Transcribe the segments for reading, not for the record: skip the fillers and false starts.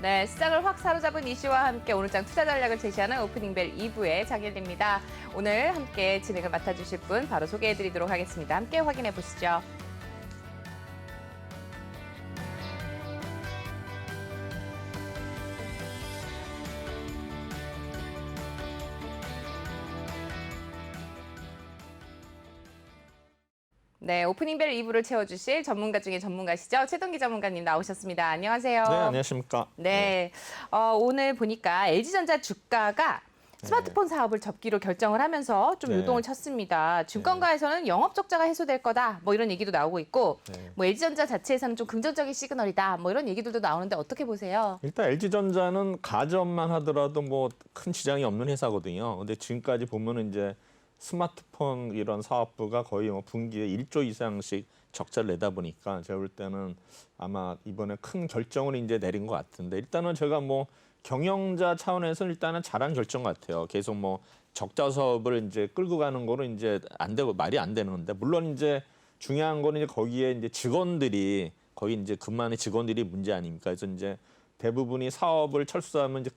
네, 시장을 확 사로잡은 이슈와 함께 오늘장 투자 전략을 제시하는 오프닝벨 2부의 장현리입니다. 오늘 함께 진행을 맡아주실 분 바로 소개해드리도록 하겠습니다. 함께 확인해 보시죠. 네, 오프닝벨 2부를 채워주실 전문가 중에 전문가시죠. 최동기 전문가님 나오셨습니다. 안녕하세요. 네, 안녕하십니까. 네, 오늘 보니까 LG전자 주가가 스마트폰 사업을 접기로 결정을 하면서 좀 네. 요동을 쳤습니다. 증권가에서는 영업 적자가 해소될 거다, 뭐 이런 얘기도 나오고 있고, 네. 뭐 LG전자 자체에서는 좀 긍정적인 시그널이다, 뭐 이런 얘기들도 나오는데 어떻게 보세요? 일단 LG전자는 가전만 하더라도 뭐 큰 지장이 없는 회사거든요. 근데 지금까지 보면은 이제 스마트폰 이런 사업부가 거의 뭐 분기에 1조 이상씩 적자를 내다 보니까 제가 볼 때는 아마 이번에 큰 결정을 이제 내린 것 같은데, 일단은 제가 뭐 경영자 차원에서 일단은 잘한 결정 같아요. 계속 뭐 적자 사업을 이제 끌고 가는 거는 이제 안 되고 말이 안 되는 건데, 물론 이제 중요한 거는 이제 거기에 이제 직원들이 거의 이제 그만의 직원들이 문제 아닙니까? 그래서 이제 대부분이 사업을 철수하면 이제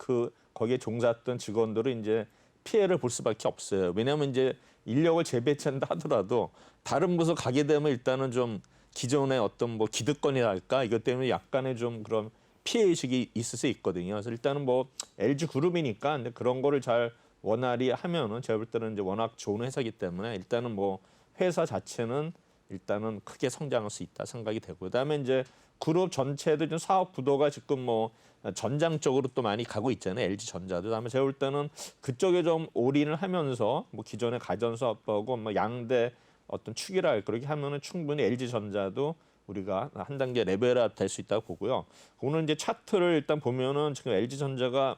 거기에 종사했던 직원들은 이제 피해를 볼 수밖에 없어요. 왜냐하면 이제 인력을 재배치한다 하더라도 다른 부서 가게 되면 일단은 좀 기존의 어떤 뭐 기득권이랄까 이것 때문에 약간의 좀 그런 피해 의식이 있을 수 있거든요. 그래서 일단은 뭐 LG 그룹이니까 근데 그런 거를 잘 원활히 하면은 제가 볼 때는 이제 워낙 좋은 회사이기 때문에 일단은 뭐 회사 자체는 일단은 크게 성장할 수 있다 생각이 되고, 그다음에 이제 그룹 전체도 좀 사업 구도가 지금 뭐 전장 쪽으로 또 많이 가고 있잖아요. LG전자도. 그다음에 제가 볼 때는 그쪽에 좀 올인을 하면서 뭐 기존의 가전 사업하고 뭐 양대 어떤 축이랄 그렇게 하면은 충분히 LG전자도 우리가 한 단계 레벨업 될 수 있다고 보고요. 오늘 이제 차트를 일단 보면은 지금 LG전자가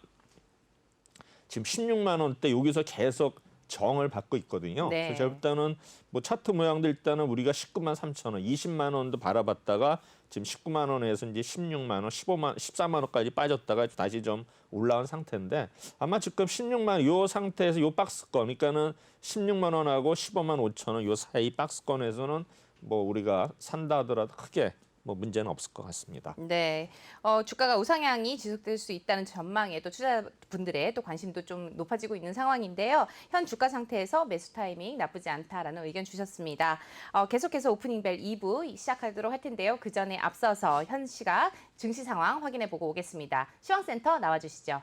지금 16만 원대 여기서 계속 정을 받고 있거든요. 네. 그래서 제가 볼 때는 뭐 차트 모양도 일단은 우리가 19만 3천 원, 20만 원도 바라봤다가 지금 19만 원에서 이제 16만 원, 15만, 14만 원까지 빠졌다가 다시 좀 올라온 상태인데, 아마 지금 16만 원 요 상태에서 요 박스권, 그러니까는 16만 원하고 15만 5천 원 요 사이 박스권에서는 뭐 우리가 산다 하더라도 크게 뭐 문제는 없을 것 같습니다. 네, 주가가 우상향이 지속될 수 있다는 전망에 또 투자분들의 또 관심도 좀 높아지고 있는 상황인데요. 현 주가 상태에서 매수 타이밍 나쁘지 않다라는 의견 주셨습니다. 계속해서 오프닝벨 2부 시작하도록 할 텐데요. 그 전에 앞서서 현 시각 증시 상황 확인해 보고 오겠습니다. 시황센터 나와주시죠.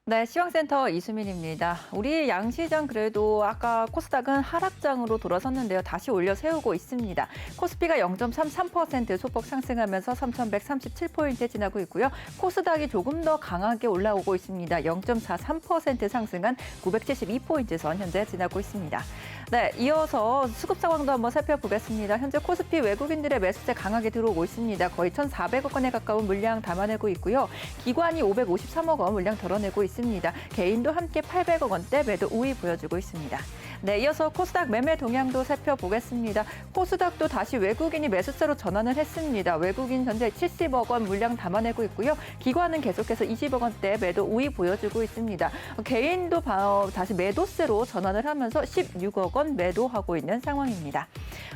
네, 시황센터 이수민입니다. 우리 양시장 그래도 아까 코스닥은 하락장으로 돌아섰는데요. 다시 올려 세우고 있습니다. 코스피가 0.33% 소폭 상승하면서 3,137포인트 지나고 있고요. 코스닥이 조금 더 강하게 올라오고 있습니다. 0.43% 상승한 972포인트 선 현재 지나고 있습니다. 네, 이어서 수급 상황도 한번 살펴보겠습니다. 현재 코스피 외국인들의 매수세 강하게 들어오고 있습니다. 거의 1,400억 원에 가까운 물량 담아내고 있고요. 기관이 553억 원 물량 덜어내고 있습니다. 개인도 함께 800억 원대 매도 우위 보여주고 있습니다. 네, 이어서 코스닥 매매 동향도 살펴보겠습니다. 코스닥도 다시 외국인이 매수세로 전환을 했습니다. 외국인 현재 70억 원 물량 담아내고 있고요. 기관은 계속해서 20억 원대 매도 우위 보여주고 있습니다. 개인도 다시 매도세로 전환을 하면서 16억 원 매도하고 있는 상황입니다.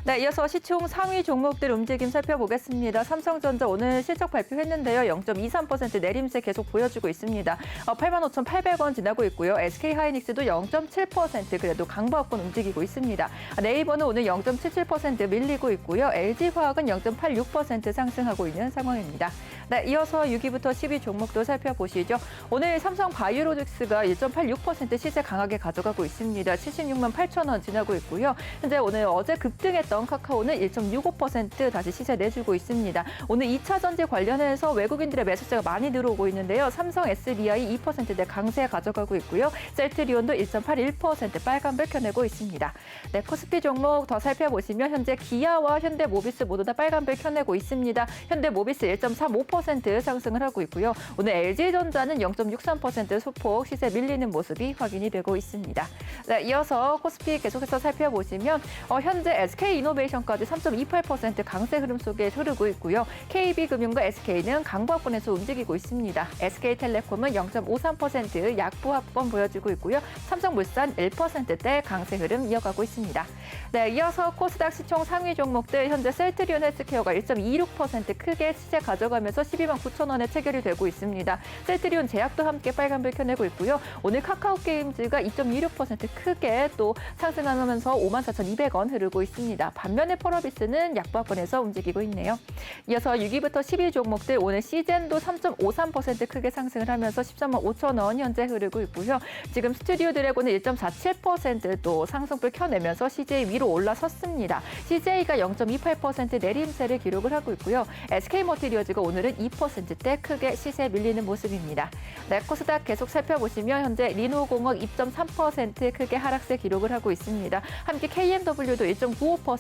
네, 이어서 시총 상위 종목들 움직임 살펴보겠습니다. 삼성전자 오늘 실적 발표했는데요. 0.23% 내림세 계속 보여주고 있습니다. 85,800원 지나고 있고요. SK하이닉스도 0.7% 그래도 강보합권 움직이고 있습니다. 네이버는 오늘 0.77% 밀리고 있고요. LG화학은 0.86% 상승하고 있는 상황입니다. 네, 이어서 6위부터 10위 종목도 살펴보시죠. 오늘 삼성 바이오로직스가 1.86% 시세 강하게 가져가고 있습니다. 76만 8천 원 지나고 있고요. 현재 오늘 어제 급등했던 카카오는 1.65% 다시 시세 내주고 있습니다. 오늘 2차 전지 관련해서 외국인들의 매수세가 많이 들어오고 있는데요. 삼성 SDI 2%대 강세 가져가고 있고요. 셀트리온도 1.81% 빨간불 켜내고 있습니다. 네, 코스피 종목 더 살펴보시면 현재 기아와 현대모비스 모두 다 빨간불 켜내고 있습니다. 현대모비스 1.35% 상승을 하고 있고요. 오늘 LG전자는 0.63% 소폭 시세 밀리는 모습이 확인이 되고 있습니다. 네, 이어서 코스피 계속해서 살펴보시면 현재 SK SK이노베이션까지 3.28% 강세 흐름 속에 흐르고 있고요. KB금융과 SK는 강보합권에서 움직이고 있습니다. SK텔레콤은 0.53% 약보합권 보여주고 있고요. 삼성물산 1%대 강세 흐름 이어가고 있습니다. 네, 이어서 코스닥 시총 상위 종목들 현재 셀트리온 헬스케어가 1.26% 크게 시세 가져가면서 12만 9천 원에 체결이 되고 있습니다. 셀트리온 제약도 함께 빨간불 켜내고 있고요. 오늘 카카오게임즈가 2.26% 크게 또 상승하면서 54,200원 흐르고 있습니다. 반면에 펄어비스는 약보합권에서 움직이고 있네요. 이어서 6위부터 10위 종목들 오늘 시젠도 3.53% 크게 상승을 하면서 13만 5천 원 현재 흐르고 있고요. 지금 스튜디오 드래곤은 1.47%또 상승불 켜내면서 CJ 위로 올라섰습니다. CJ가 0.28% 내림세를 기록을 하고 있고요. SK머티리얼즈가 오늘은 2%대 크게 시세 밀리는 모습입니다. 네, 코스닥 계속 살펴보시면 현재 리노공업 2.3% 크게 하락세 기록을 하고 있습니다. 함께 KMW도 1.95%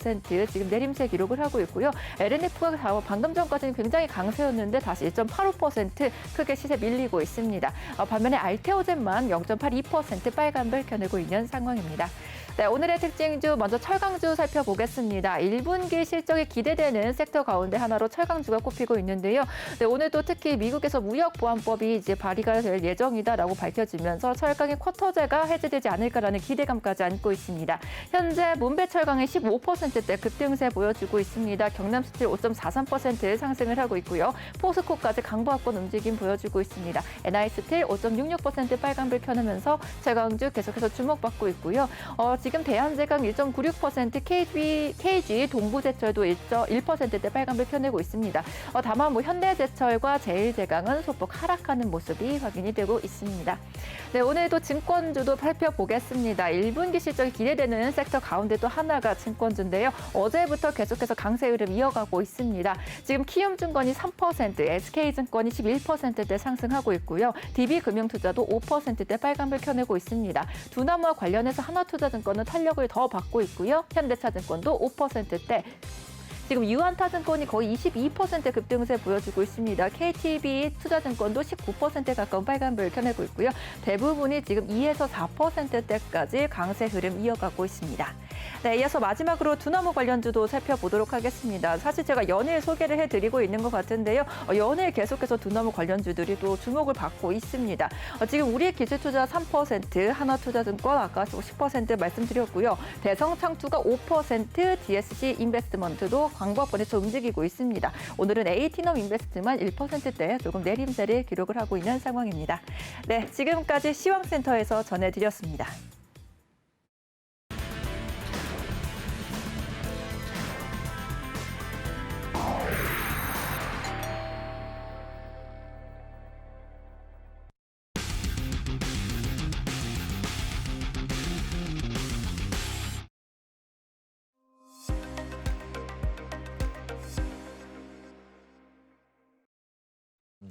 지금 내림세 기록을 하고 있고요. LNF가 방금 전까지는 굉장히 강세였는데 다시 1.85% 크게 시세 밀리고 있습니다. 반면에 알테오젠만 0.82% 빨간불 켜내고 있는 상황입니다. 네, 오늘의 특징주 먼저 철강주 살펴보겠습니다. 1분기 실적이 기대되는 섹터 가운데 하나로 철강주가 꼽히고 있는데요. 네, 오늘도 특히 미국에서 무역보안법이 이제 발의가 될 예정이다라고 밝혀지면서 철강의 쿼터제가 해제되지 않을까라는 기대감까지 안고 있습니다. 현재 문배철강의 15%대 급등세 보여주고 있습니다. 경남스틸 5.43% 상승을 하고 있고요. 포스코까지 강보합권 움직임 보여주고 있습니다. NI스틸 5.66% 빨간불 켜내면서 철강주 계속해서 주목받고 있고요. 지금 대한제강 1.96%, KG 동부제철도 1.1%대 빨간불 켜내고 있습니다. 다만 현대제철과 제일제강은 소폭 하락하는 모습이 확인이 되고 있습니다. 네, 오늘도 증권주도 살펴보겠습니다. 1분기 실적이 기대되는 섹터 가운데 또 하나가 증권주인데요. 어제부터 계속해서 강세 흐름 이어가고 있습니다. 지금 키움증권이 3%, SK증권이 11%대 상승하고 있고요. DB금융투자도 5%대 빨간불 켜내고 있습니다. 두나무와 관련해서 하나투자증권은 탄력을 더 받고 있고요. 현대차증권도 5%대. 지금 유한타증권이 거의 22% 급등세 보여주고 있습니다. KTB 투자증권도 19% 가까운 빨간불 켜내고 있고요. 대부분이 지금 2에서 4%대까지 강세 흐름 이어가고 있습니다. 네, 이어서 마지막으로 두나무 관련주도 살펴보도록 하겠습니다. 사실 제가 연일 소개를 해드리고 있는 것 같은데요. 연일 계속해서 두나무 관련주들이 또 주목을 받고 있습니다. 지금 우리의 기술투자 3%, 하나투자증권 아까 10% 말씀드렸고요. 대성창투가 5%, DSC 인베스트먼트도 광고권에서 움직이고 있습니다. 오늘은 에이티넘 인베스트만 1%대 조금 내림세를 기록을 하고 있는 상황입니다. 네, 지금까지 시황센터에서 전해드렸습니다.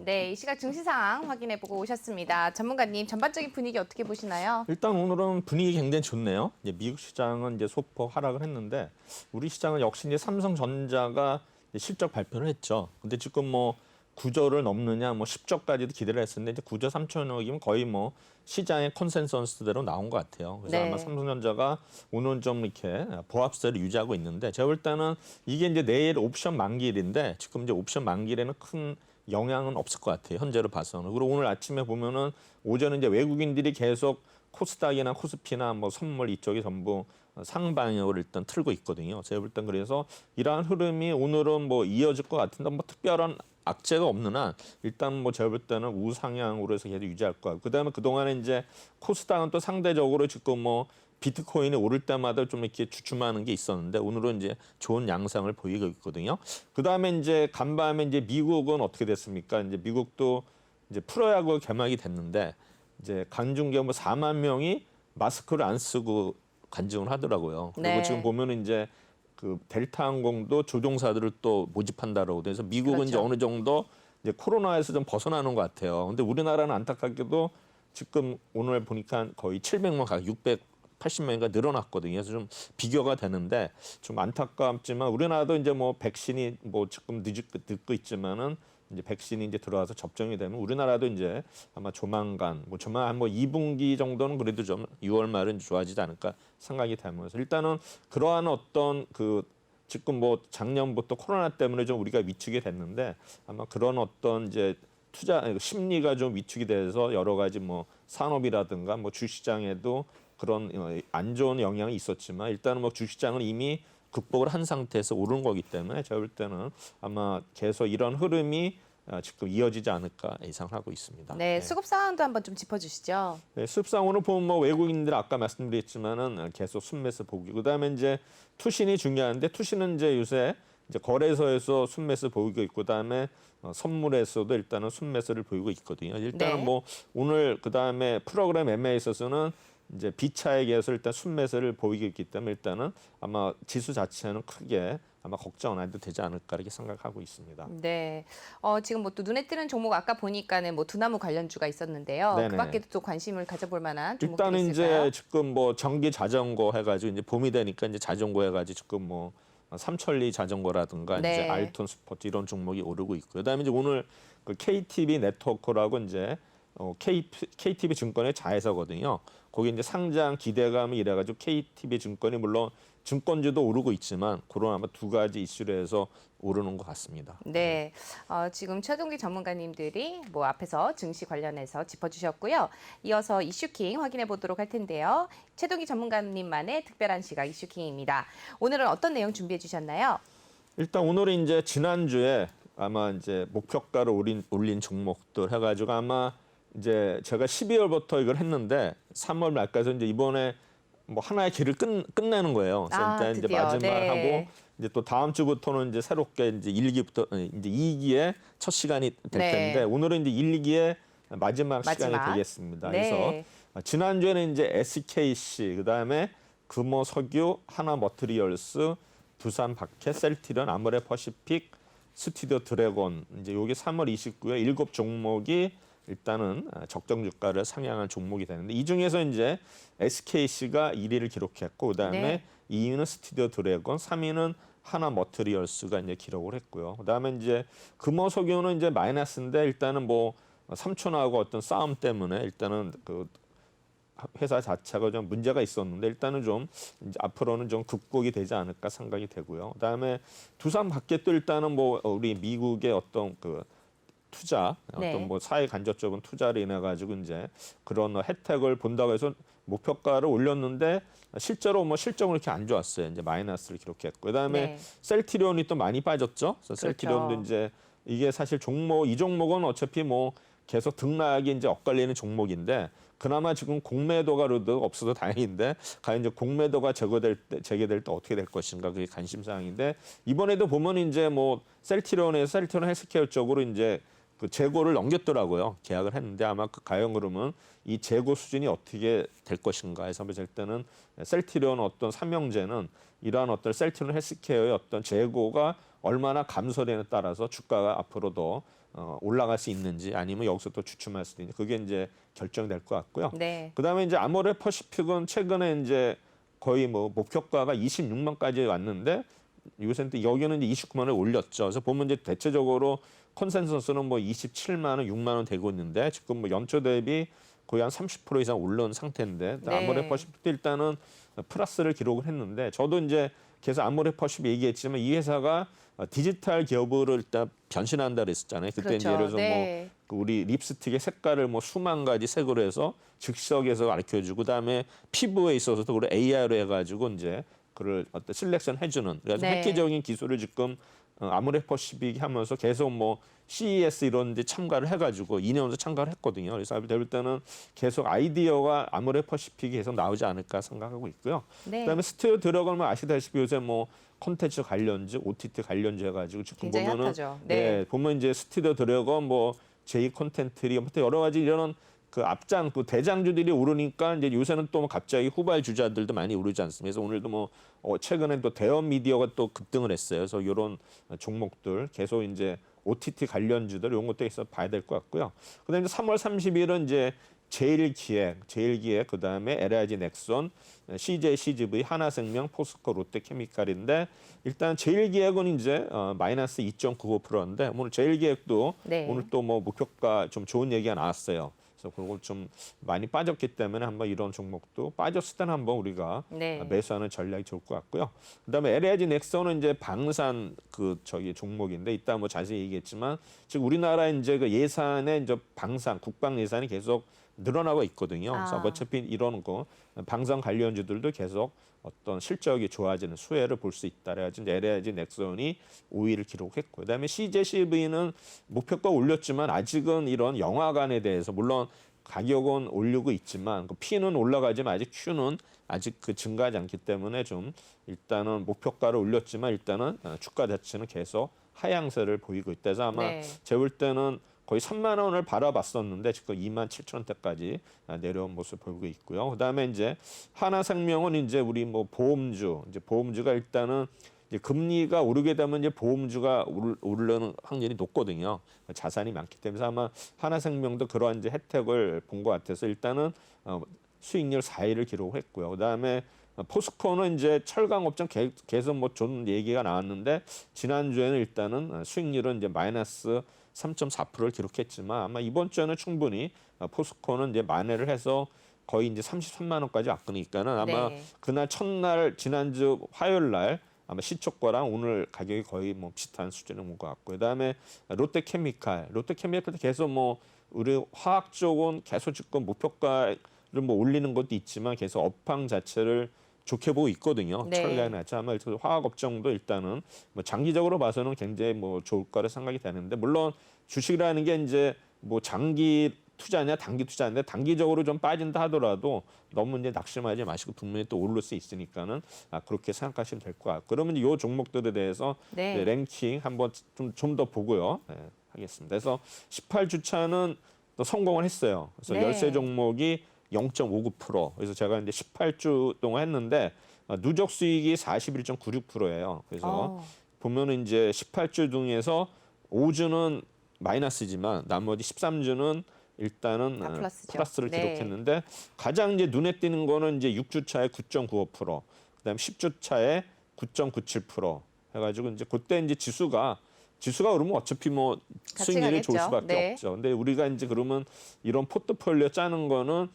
네, 이 시각 증시 상황 확인해보고 오셨습니다. 전문가님, 전반적인 분위기 어떻게 보시나요? 일단 오늘은 분위기 굉장히 좋네요. 이제 미국 시장은 이제 소폭 하락을 했는데 우리 시장은 역시 이제 삼성전자가 실적 발표를 했죠. 근데 지금 뭐 9조를 넘느냐, 뭐 10조까지도 기대를 했었는데 이제 9조 3천억이면 거의 뭐 시장의 컨센서스대로 나온 것 같아요. 그래서 네. 아마 삼성전자가 오늘 좀 이렇게 보합세를 유지하고 있는데 제가 볼 때는 이게 이제 내일 옵션 만기일인데 지금 이제 옵션 만기일에는 큰 영향은 없을 것 같아요. 현재로 봐서는. 그리고 오늘 아침에 보면은 오전에 이제 외국인들이 계속 코스닥이나 코스피나 뭐 선물 이쪽이 전부 상방향으로 일단 틀고 있거든요. 제가 볼 땐 그래서 이러한 흐름이 오늘은 뭐 이어질 것 같은데 뭐 특별한 악재가 없는 한 일단 뭐 제가 볼 때는 우상향으로 해서 계속 유지할 것 같고 그다음에 그동안에 이제 코스닥은 또 상대적으로 지금 뭐 비트코인이 오를 때마다 좀 이렇게 주춤하는 게 있었는데 오늘은 이제 좋은 양상을 보이고 있거든요. 그다음에 이제 간밤에 이제 미국은 어떻게 됐습니까? 이제 미국도 이제 프로야구 개막이 됐는데 이제 관중객 뭐 4만 명이 마스크를 안 쓰고 관중을 하더라고요. 그리고 네. 지금 보면은 이제 그 델타 항공도 조종사들을 또 모집한다라고 그래서 미국은 이제 그렇죠. 어느 정도 이제 코로나에서 좀 벗어나는 것 같아요. 근데 우리나라는 안타깝게도 지금 오늘 보니까 거의 700만 가 680명인가 늘어났거든요. 그래서 좀 비교가 되는데 좀 안타깝지만 우리나라도 이제 뭐 백신이 뭐 지금 늦고 있지만은 이제 백신이 이제 들어와서 접종이 되면 우리나라도 이제 아마 조만간 뭐 2분기 정도는 그래도 좀 6월 말은 좋아지지 않을까 생각이 되면서 일단은 그러한 어떤 그 지금 뭐 작년부터 코로나 때문에 좀 우리가 위축이 됐는데 아마 그런 어떤 이제 투자 심리가 좀 위축이 돼서 여러 가지 뭐 산업이라든가 뭐 주시장에도 그런 안 좋은 영향이 있었지만 일단은 뭐 주시장은 이미 극복을 한 상태에서 오른 거기 때문에 제가 볼 때는 아마 계속 이런 흐름이 지금 이어지지 않을까 예상하고 있습니다. 네, 수급 상황도 한번 좀 짚어주시죠. 네, 수급상으로 보면 뭐 외국인들 아까 말씀드렸지만은 계속 순매수 보기. 그다음에 이제 투신이 중요한데 투신은 이제 요새 이제 거래소에서 순매수 보이고 있고 그다음에 선물에서도 일단은 순매수를 보이고 있거든요. 일단은 네. 뭐 오늘 그다음에 프로그램 매매에 있어서는 이제 비차익에서 일단 순매수를 보이고 있기 때문에 일단은 아마 지수 자체는 크게 아마 걱정 안 해도 되지 않을까 이렇게 생각하고 있습니다. 네, 지금 뭐 또 눈에 띄는 종목 아까 보니까는 뭐 두나무 관련주가 있었는데요. 네네. 그 밖에도 또 관심을 가져볼 만한 종목들이 일단은 있을까요? 이제 지금 뭐 전기 자전거 해가지고 이제 봄이 되니까 이제 자전거 해가지고 지금 뭐 삼천리 자전거라든가 네. 이제 알톤 스포츠 이런 종목이 오르고 있고요. 그다음에 이제 오늘 그 KTB 네트워크라고 이제 KTB 증권의 자회사거든요. 거기 이제 상장 기대감이 이래가지고 KTB 증권이 물론 증권주도 오르고 있지만 그런 아마 두 가지 이슈로 해서 오르는 것 같습니다. 네, 지금 최동기 전문가님들이 뭐 앞에서 증시 관련해서 짚어주셨고요. 이어서 이슈킹 확인해 보도록 할 텐데요. 최동기 전문가님만의 특별한 시각 이슈킹입니다. 오늘은 어떤 내용 준비해 주셨나요? 일단 오늘은 이제 지난주에 아마 이제 목표가를 올린 종목들 해가지고 아마 이제 제가 12월부터 이걸 했는데 3월 말까지 이제 이번에 뭐 하나의 길을 끝내는 거예요. 그래서 일단 이제 드디어. 마지막 네. 하고 이제 또 다음 주부터는 이제 새롭게 이제 1기부터 이제 2기의 첫 시간이 될 네. 텐데 오늘은 이제 1기의 마지막 시간이 마지막. 되겠습니다. 네. 그래서 지난주에는 이제 SKC 그다음에 금호석유, 하나머트리얼스, 두산바켓, 셀트리온, 아모레퍼시픽, 스튜디오 드래곤 이제 요게 3월 29일 7종목이 일단은 적정 주가를 상향한 종목이 되는데 이 중에서 이제 SKC가 1위를 기록했고 그다음에 네. 2위는 스튜디오 드래곤, 3위는 하나머트리얼스가 이제 기록을 했고요. 그다음에 이제 금호석유는 이제 마이너스인데 일단은 뭐 삼촌하고 어떤 싸움 때문에 일단은 그 회사 자체가 좀 문제가 있었는데 일단은 좀 이제 앞으로는 좀 극복이 되지 않을까 생각이 되고요. 그다음에 두산바켓도 일단은 뭐 우리 미국의 어떤 그 투자 네. 어떤 뭐 사회 간접적인 투자를 인해 가지고 이제 그런 혜택을 본다고 해서 목표가를 올렸는데 실제로 뭐 실적은 이렇게 안 좋았어요. 이제 마이너스를 기록했고 그다음에 네. 셀트리온이 또 많이 빠졌죠. 그래서 그렇죠. 셀트리온도 이제 이게 사실 이 종목은 어차피 뭐 계속 등락이 이제 엇갈리는 종목인데 그나마 지금 공매도가 없어도 다행인데 과연 이제 공매도가 재개될 때 어떻게 될 것인가 그게 관심사항인데 이번에도 보면 이제 뭐 셀트리온 헬스케어 쪽으로 이제 그 재고를 넘겼더라고요. 계약을 했는데 아마 그 가용 흐름은 이 재고 수준이 어떻게 될 것인가 해서 볼 때는 셀트리온 어떤 삼형제는 이러한 어떤 셀트리온 헬스케어의 어떤 재고가 얼마나 감소되느냐에 따라서 주가가 앞으로도 올라갈 수 있는지 아니면 여기서 또 주춤할 수도 있는지 그게 이제 결정될 것 같고요. 네. 그다음에 이제 아모레퍼시픽은 최근에 이제 거의 뭐 목표가가 26만까지 왔는데 요새는 또 여기는 이제 29만을 올렸죠. 그래서 보면 이제 대체적으로 컨센서스는 뭐 27만 원, 6만 원 되고 있는데 지금 뭐 연초 대비 거의 한 30% 이상 오른 상태인데 네. 아모레퍼시픽도 일단은 플러스를 기록을 했는데 저도 이제 계속 아모레퍼시픽 얘기했지만 이 회사가 디지털 기업으로 일단 변신한다 그랬었잖아요. 그때 그렇죠. 이제 예를 들어서 네. 뭐 우리 립스틱의 색깔을 뭐 수만 가지 색으로 해서 즉석에서 가르쳐주고 그다음에 피부에 있어서도 그걸 AI로 해가지고 이제 그걸 어떤 셀렉션 해주는 그래서 네. 획기적인 기술을 지금 아모레퍼시픽이 하면서 계속 뭐 CES 이런 데 참가를 해가지고 2년 연속 참가를 했거든요. 그래서 될 때는 계속 아이디어가 아모레퍼시픽이 계속 나오지 않을까 생각하고 있고요. 네. 그다음에 스튜디오 들어가면 아시다시피 요새 뭐 콘텐츠 관련주, OTT 관련주 해가지고 지금 굉장히 보면은 핫하죠. 네. 보면 이제 스튜디오 들어가면 뭐 제2 콘텐츠리 여러 가지 이런 그 앞장 그 대장주들이 오르니까 이제 요새는 또 갑자기 후발 주자들도 많이 오르지 않습니까? 그래서 오늘도 뭐 최근에 또 대형 미디어가 또 급등을 했어요. 그래서 이런 종목들 계속 이제 OTT 관련주들 이런 것도 있어 봐야 될 것 같고요. 그다음에 3월 30일은 이제 제일기획, 그다음에 LIG 넥슨, CJ CGV, 하나생명, 포스코, 롯데케미칼인데 일단 제일기획은 이제 마이너스 2.95%인데 오늘 제일기획도 네. 오늘 또 뭐 목표가 좀 좋은 얘기가 나왔어요. 그래서 그걸 좀 많이 빠졌기 때문에 한번 이런 종목도 빠졌을 때는 한번 우리가 네. 매수하는 전략이 좋을 것 같고요. 그다음에 LIG 넥슨은 이제 방산 종목인데 이따 뭐 자세히 얘기했지만 지금 우리나라 이제 그 예산의 이제 방산 국방 예산이 계속 늘어나고 있거든요. 그래서 아. 어차피 이런 거 방산 관련주들도 계속 어떤 실적이 좋아지는 수혜를 볼 수 있다. 그래가지고 LIG 넥슨이 5위를 기록했고, 그다음에 CJCV는 목표가 올렸지만 아직은 이런 영화관에 대해서 물론 가격은 올리고 있지만 그 P는 올라가지만 아직 Q는 아직 그 증가하지 않기 때문에 좀 일단은 목표가를 올렸지만 일단은 주가 자체는 계속 하향세를 보이고 있다. 그래서 아마 네. 제가 볼 때는 거의 3만 원을 바라봤었는데 지금 2만 7천 원대까지 내려온 모습을 보이고 있고요. 그다음에 이제 하나생명은 이제 우리 뭐 보험주가 일단은 이제 금리가 오르게 되면 이제 보험주가 오르는 확률이 높거든요. 자산이 많기 때문에 아마 하나생명도 그러한 이제 혜택을 본 것 같아서 일단은 수익률 4위를 기록했고요. 그다음에 포스코는 이제 철강 업종 계속 뭐 좋은 얘기가 나왔는데 지난주에는 일단은 수익률은 이제 마이너스 3.4%를 기록했지만 아마 이번 주에는 충분히 포스코는 이제 만회를 해서 거의 이제 33만 원까지 왔으니까는 아마 네. 그날 첫날 지난주 화요일 날 아마 시초가랑 오늘 가격이 거의 뭐 비슷한 수준인 것 같고, 그다음에 롯데케미칼도 계속 뭐 우리 화학 쪽은 계속 지금 목표가를 뭐 올리는 것도 있지만 계속 업황 자체를 좋게 보고 있거든요. 네. 철강이나 아마 화학 업종도 일단은 뭐 장기적으로 봐서는 굉장히 뭐 좋을 거라 생각이 되는데 물론 주식이라는 게 이제 뭐 장기 투자냐 단기 투자인데 단기적으로 좀 빠진다 하더라도 너무 이제 낙심하지 마시고 분명히 또 오를 수 있으니까는 그렇게 생각하시면 될 것 같고, 그러면 이 종목들에 대해서 네. 랭킹 한번 좀 더 보고요. 하겠습니다. 그래서 18주차는 또 성공을 했어요. 그래서 네. 13종목이 0.59%. 그래서 제가 이제 18주 동안 했는데 누적 수익이 41.96%예요. 그래서 보면은 이제 18주 중에서 5주는 마이너스지만 나머지 13주는 일단은 다 플러스죠. 플러스를 네. 기록했는데 가장 이제 눈에 띄는 거는 이제 6주차에 9.95%, 그다음 10주차에 9.97% 해가지고 이제 그때 이제 지수가 오르면 어차피 뭐 같이 수익률이 좋을 가겠죠. 수밖에 네. 없죠. 근데 우리가 이제 그러면 이런 포트폴리오 짜는 거는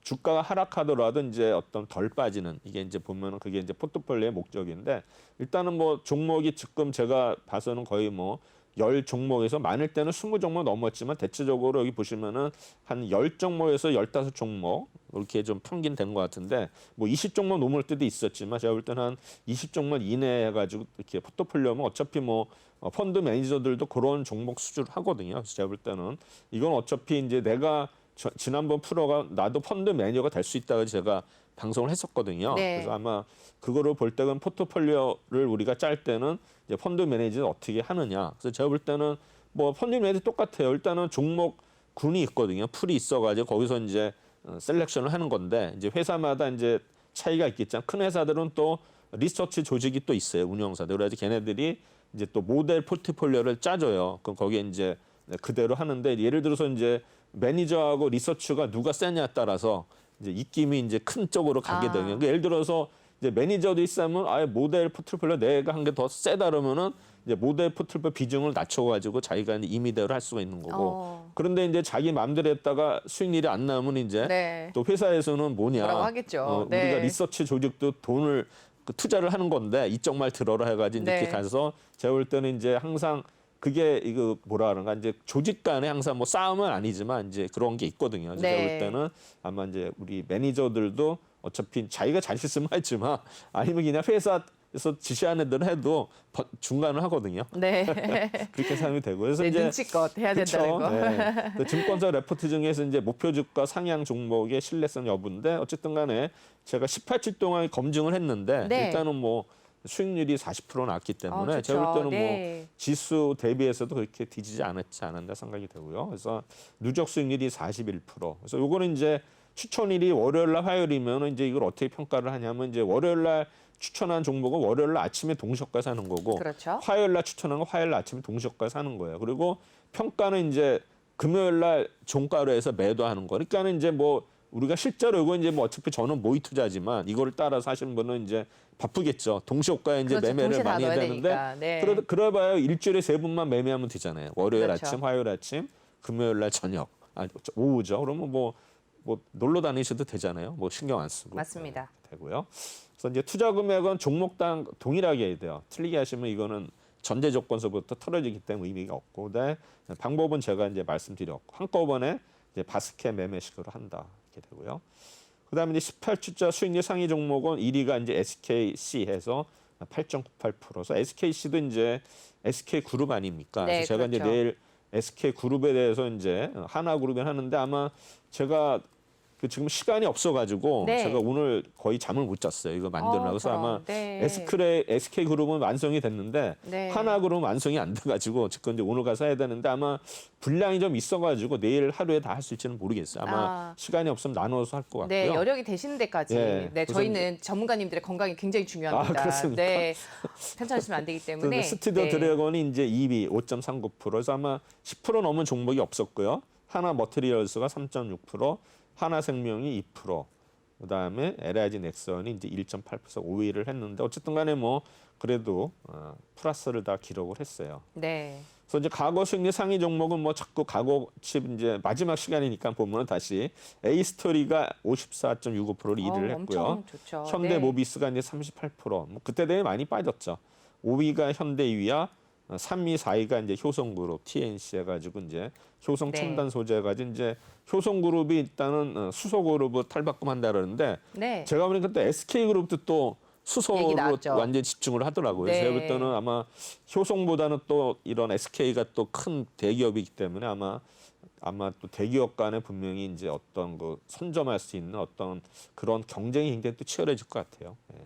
주가가 하락하더라도 이제 어떤 덜 빠지는 이게 이제 보면은 그게 이제 포트폴리오의 목적인데 일단은 뭐 종목이 지금 제가 봐서는 거의 뭐 10종목에서 많을 때는 20종목 넘었지만 대체적으로 여기 보시면은 한 10종목에서 15종목 이렇게 좀 평균 된 것 같은데 뭐 20종목 넘을 때도 있었지만 제가 볼 때는 한 20종목 이내 해가지고 이렇게 포트폴리오면 어차피 뭐 펀드 매니저들도 그런 종목 수주를 하거든요. 그래서 제가 볼 때는 이건 어차피 이제 내가 지난번 프로가 나도 펀드 매니저가 될 수 있다고 제가 방송을 했었거든요. 네. 그래서 아마 그거를 볼 때는 포트폴리오를 우리가 짤 때는 이제 펀드 매니저를 어떻게 하느냐. 그래서 제가 볼 때는 뭐 펀드 매니저 똑같아요. 일단은 종목군이 있거든요. 풀이 있어가지고 거기서 이제 셀렉션을 하는 건데 이제 회사마다 이제 차이가 있겠지만 큰 회사들은 또 리서치 조직이 또 있어요. 운영사들. 그래서 걔네들이 이제 또 모델 포트폴리오를 짜줘요. 그럼 거기에 이제 그대로 하는데 예를 들어서 이제 매니저하고 리서치가 누가 세냐에 따라서 이제 입김이 이제 큰 쪽으로 가게 되거든요. 그러니까 예를 들어서 이제 매니저도 있으면 아예 모델 포트폴리오 내가 한 게 더 세다 그러면은 이제 모델 포트폴리오 비중을 낮춰가지고 자기가 이제 임의대로 할 수가 있는 거고. 그런데 이제 자기 마음대로 했다가 수익률이 안 나오면 이제 네. 또 회사에서는 뭐냐. 뭐라고 하겠죠. 네. 우리가 리서치 조직도 돈을 투자를 하는 건데 이쪽 말 들어라 해가지고 네. 이렇게 가서 제가 볼 때는 이제 항상 그게 이거 뭐라 그런가 이제 조직 간에 항상 뭐 싸움은 아니지만 이제 그런 게 있거든요. 네. 제가 볼 때는 아마 이제 우리 매니저들도 어차피 자기가 잘 있으면 했지만 아니면 그냥 회사에서 지시하는 대로 해도 중간을 하거든요. 네. 그렇게 생각이 되고 그래서 네, 이제 눈치껏 해야 된다는 거. 네. 그 증권사 레포트 중에서 이제 목표 주가 상향 종목의 신뢰성 여부인데 어쨌든 간에 제가 18주 동안 검증을 했는데 네. 일단은 뭐 수익률이 40% 나왔기 때문에 좋죠. 제가 볼 때는 네. 뭐 지수 대비해서도 그렇게 뒤지지 않았나 생각이 되고요. 그래서 누적 수익률이 41%. 그래서 요거는 이제 추천일이 월요일 날 화요일이면 이제 이걸 어떻게 평가를 하냐면 이제 월요일 날 추천한 종목은 월요일 날 아침에 동시효과 사는 거고 그렇죠. 화요일 날 추천한 건 화요일 날 아침에 동시효과 사는 거예요. 그리고 평가는 이제 금요일 날 종가로 해서 매도하는 거. 그러니까는 이제 뭐 우리가 실제로 이거 이제 뭐 어차피 저는 모의 투자지만 이거를 따라서 하시는 분은 이제 바쁘겠죠. 동시효과에 이제 그렇죠. 매매를 동시에 다 많이 해야 넣어야 되는데 되니까. 네. 그래봐야 일주일에 3번만 매매하면 되잖아요. 월요일 그렇죠. 아침, 화요일 아침, 금요일 날 저녁, 오후죠. 그러면 뭐 놀러 다니셔도 되잖아요. 뭐 신경 안 쓰고. 맞습니다. 네, 되고요. 그래서 이제 투자 금액은 종목당 동일하게 해야 돼요. 틀리게 하시면 이거는 전제 조건서부터 틀어지기 때문에 의미가 없고, 근데 방법은 제가 이제 말씀드렸고 한꺼번에 이제 바스켓 매매식으로 한다 이렇게 되고요. 그다음에 이제 18주자 수익률 상위 종목은 1위가 이제 SKC 해서 8.98%서 SKC도 이제 SK 그룹 아닙니까? 네, 그래서 제가 그렇죠. 이제 내일 SK 그룹에 대해서 이제 하나 그룹에 하는데 아마 제가 지금 시간이 없어가지고 네. 제가 오늘 거의 잠을 못 잤어요. 이거 만들려고. 그래서 저런. 아마 네. SK 그룹은 완성이 됐는데 네. 하나 그룹은 완성이 안 돼가지고 지금 이제 오늘 가서 해야 되는데 아마 분량이 좀 있어가지고 내일 하루에 다 할 수 있지는 모르겠어요. 아마 시간이 없으면 나눠서 할 것 같고요. 네, 여력이 되시는 데까지. 예, 네, 그래서 저희는 전문가님들의 건강이 굉장히 중요합니다. 아, 그렇습니까? 네, 편찮으시면 안 되기 때문에. 스튜디오 네. 드래곤이 이제 2위 5.39%. 그래서 아마 10% 넘은 종목이 없었고요. 하나 머티리얼스가 3.6%, 하나생명이 2%, 그다음에 LIG 넥슨이 이제 1.8% 5위를 했는데 어쨌든 간에 뭐 그래도 플러스를 다 기록을 했어요. 네. 그래서 이제 과거 수익률 상위 종목은 뭐 자꾸 과거칩 이제 마지막 시간이니까 보면은 다시 A스토리가 54.65%를 1위를 했고요. 엄청 좋죠. 현대모비스가 이제 38%. 뭐 그때 되게 많이 빠졌죠. 5위가 현대위아, 3위, 4위가 이제 효성그룹 TNC 해가지고 이제 효성 네. 첨단 소재 해가지고 이제 효성그룹이 일단은 수소그룹을 탈바꿈한다 그러는데 네. 제가 보니까 또 SK그룹도 또 얘기 수소로 나왔죠. 완전 집중을 하더라고요. 네. 제가 볼 때는 아마 효성보다는 또 이런 SK가 또 큰 대기업이기 때문에 아마 또 대기업 간에 분명히 이제 어떤 그 선점할 수 있는 어떤 그런 경쟁이 굉장히 또 치열해질 것 같아요. 예.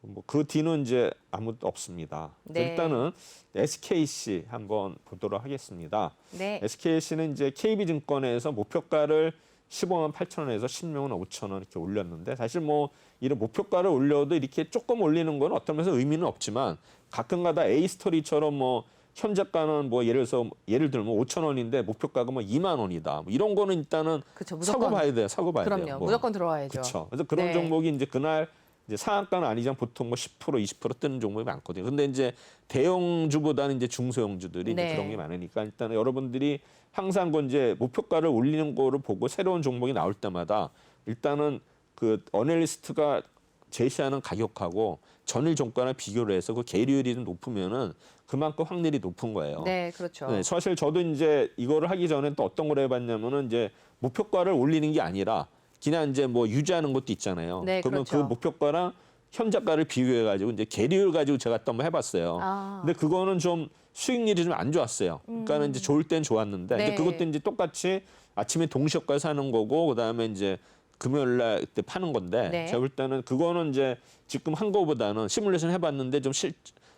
뭐 그 뒤는 이제 아무도 없습니다. 네. 일단은 SKC 한번 보도록 하겠습니다. 네. SKC는 이제 KB증권에서 목표가를 15만 8천 원에서 16만 5천 원 이렇게 올렸는데 사실 뭐 이런 목표가를 올려도 이렇게 조금 올리는 건 어떤 면에서 의미는 없지만 가끔가다 A스토리처럼 뭐 현재가는 뭐 예를 들면 5천 원인데 목표가가 뭐 2만 원이다. 뭐 이런 거는 일단은 그렇죠. 사고 무조건. 봐야 돼요. 사고 봐야 그럼요. 돼요. 뭐. 무조건 들어와야죠. 그렇죠. 그래서 그런 네. 종목이 이제 그날 이제 상한가는 아니지만 보통 뭐 10% 20% 뜨는 종목이 많거든요. 근데 이제 대형주보다는 이제 중소형주들이 네. 이제 그런 게 많으니까 일단 여러분들이 항상 그 이제 목표가를 올리는 거를 보고 새로운 종목이 나올 때마다 일단은 그 어널리스트가 제시하는 가격하고 전일 종가랑 비교를 해서 그 계류율이 좀 높으면은 그만큼 확률이 높은 거예요. 네, 그렇죠. 네, 사실 저도 이제 이거를 하기 전에 또 어떤 걸 해봤냐면은 이제 목표가를 올리는 게 아니라 그냥 이제 뭐 유지하는 것도 있잖아요. 네, 그러면 그렇죠. 그 목표가랑 현재가를 비교해가지고 이제 계류율 가지고 제가 또 한번 해봤어요. 아. 근데 그거는 좀 수익률이 좀 안 좋았어요. 그러니까는 이제 좋을 땐 좋았는데 네. 이제 그것도 이제 똑같이 아침에 동시효과 사는 거고 그다음에 이제 금요일 날 그때 파는 건데 네. 제가 볼 때는 그거는 이제 지금 한 거보다는 시뮬레이션 해봤는데 좀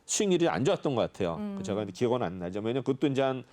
수익률이 안 좋았던 것 같아요. 제가 이제 기억은 안 나죠. 왜냐면 그것도 이제 한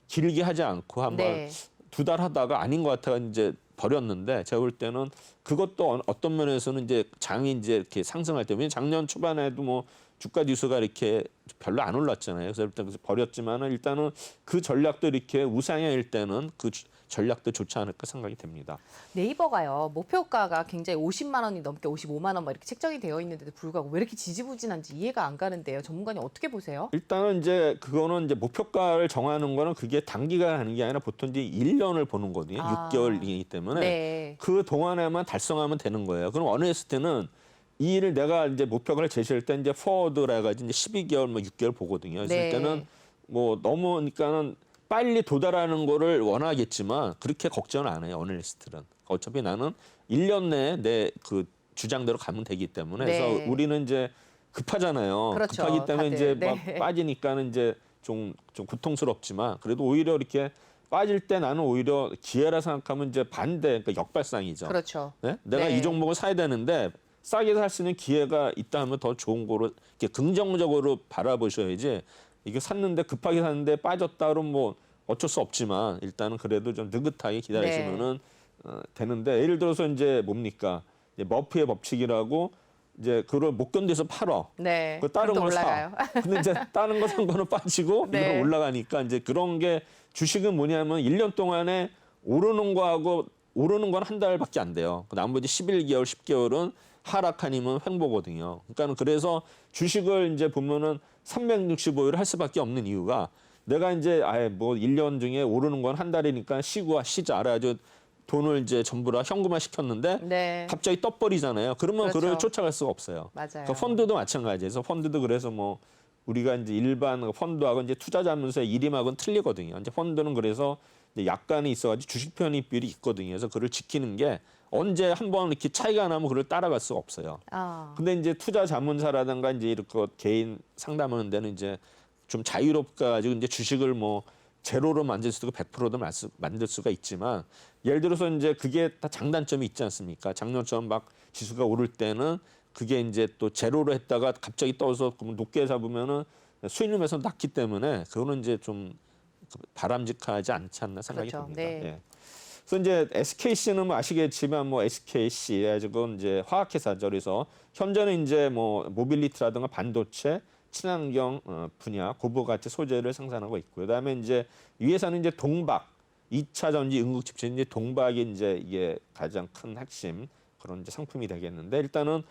길게 하지 않고 한번 네. 2달 하다가 아닌 것 같아 이제 버렸는데 제가 볼 때는 그것도 어떤 면에서는 이제 장이 이제 이렇게 상승할 때 왜냐면 작년 초반에도 뭐 주가 지수가 이렇게 별로 안 올랐잖아요. 그래서 일단 버렸지만은 일단은 그 전략도 이렇게 우상향일 때는 그 전략도 좋지 않을까 생각이 됩니다. 네이버가요. 목표가가 굉장히 50만 원이 넘게 55만 원 막 이렇게 책정이 되어 있는데도 불구하고 왜 이렇게 지지부진한지 이해가 안 가는데요. 전문가님 어떻게 보세요? 일단은 이제 그거는 이제 목표가를 정하는 거는 그게 단기간 하는 게 아니라 보통 이제 1년을 보는 거거든요. 아. 6개월이기 때문에 네. 그 동안에만 달성하면 되는 거예요. 그럼 어느 했을 때는 이 일을 내가 이제 목표가를 제시할 때 이제 포워드라 해가지고 이제 12개월 뭐 6개월 보거든요. 그래서 네. 일단은 뭐 너무 그러니까는 빨리 도달하는 거를 원하겠지만 그렇게 걱정을 안 해요. 어널리스트는. 어차피 나는 1년 내에 내 그 주장대로 가면 되기 때문에 네. 그래서 우리는 이제 급하잖아요. 그렇죠, 급하기 때문에 다들. 이제 네. 막 빠지니까는 이제 좀 고통스럽지만 그래도 오히려 이렇게 빠질 때 나는 오히려 기회라 생각하면 이제 반대 그러니까 역발상이죠. 그렇죠. 네? 내가 네. 이 종목을 사야 되는데 싸게 살 수 있는 기회가 있다 하면 더 좋은 거로 이렇게 긍정적으로 바라보셔야지 이게 샀는데 급하게 샀는데 빠졌다 그러면 뭐 어쩔 수 없지만 일단은 그래도 좀 느긋하게 기다리시면은 되는데 예를 들어서 이제 뭡니까 이제 머피의 법칙이라고 이제 그걸 못 견뎌서 팔어. 네. 그 다른 그럼 또 걸 올라가요. 사. 근데 이제 다른 거 산 거는 빠지고 네. 이거 올라가니까 이제 그런 게 주식은 뭐냐면 1년 동안에 오르는 거하고 오르는 건 한 달밖에 안 돼요. 나머지 11개월, 10개월은 하락 아니면 횡보거든요. 그러니까 그래서 주식을 이제 보면은 365일 할 수밖에 없는 이유가 내가 이제 아예 뭐 1년 중에 오르는 건 한 달이니까 쉬자. 알아야죠. 돈을 이제 전부 다 현금화 시켰는데 네. 갑자기 떠버리잖아요. 그러면 그렇죠. 그걸 쫓아갈 수가 없어요. 맞아요. 그러니까 펀드도 마찬가지에서 펀드도 그래서 뭐 우리가 이제 일반 펀드하고 이제 투자자문서의 이름하고는 틀리거든요. 이제 펀드는 그래서 이제 약간이 있어가지고 주식 편입비율이 있거든요. 그래서 그걸 지키는 게 언제 한번 이렇게 차이가 나면 그걸 따라갈 수가 없어요. 근데 이제 투자 자문사라든가 이제 이렇게 개인 상담하는 데는 이제 좀 자유롭게 가지고 이제 주식을 뭐 제로로 만들 수도 있고 100%도 만들 수가 있지만 예를 들어서 이제 그게 다 장단점이 있지 않습니까? 작년처럼 막 지수가 오를 때는 그게 이제 또 제로로 했다가 갑자기 떠서 높게 잡으면은 수익률에서 낮기 때문에 그거는 이제 좀 바람직하지 않지 않나 생각이 그렇죠. 듭니다. 네. 예. 그래서 이제 SKC는 뭐 아시겠지만 뭐 SKC 가지고 이제 화학회사죠. 그래서 현재는 이제 뭐 모빌리티라든가 반도체, 친환경 분야 고부가치 소재를 생산하고 있고요. 그다음에 이제 이 회사는 이제 동박 2차 전지 응급집체 이제 동박이 이제 이게 가장 큰 핵심 그런 이제 상품이 되겠는데 일단은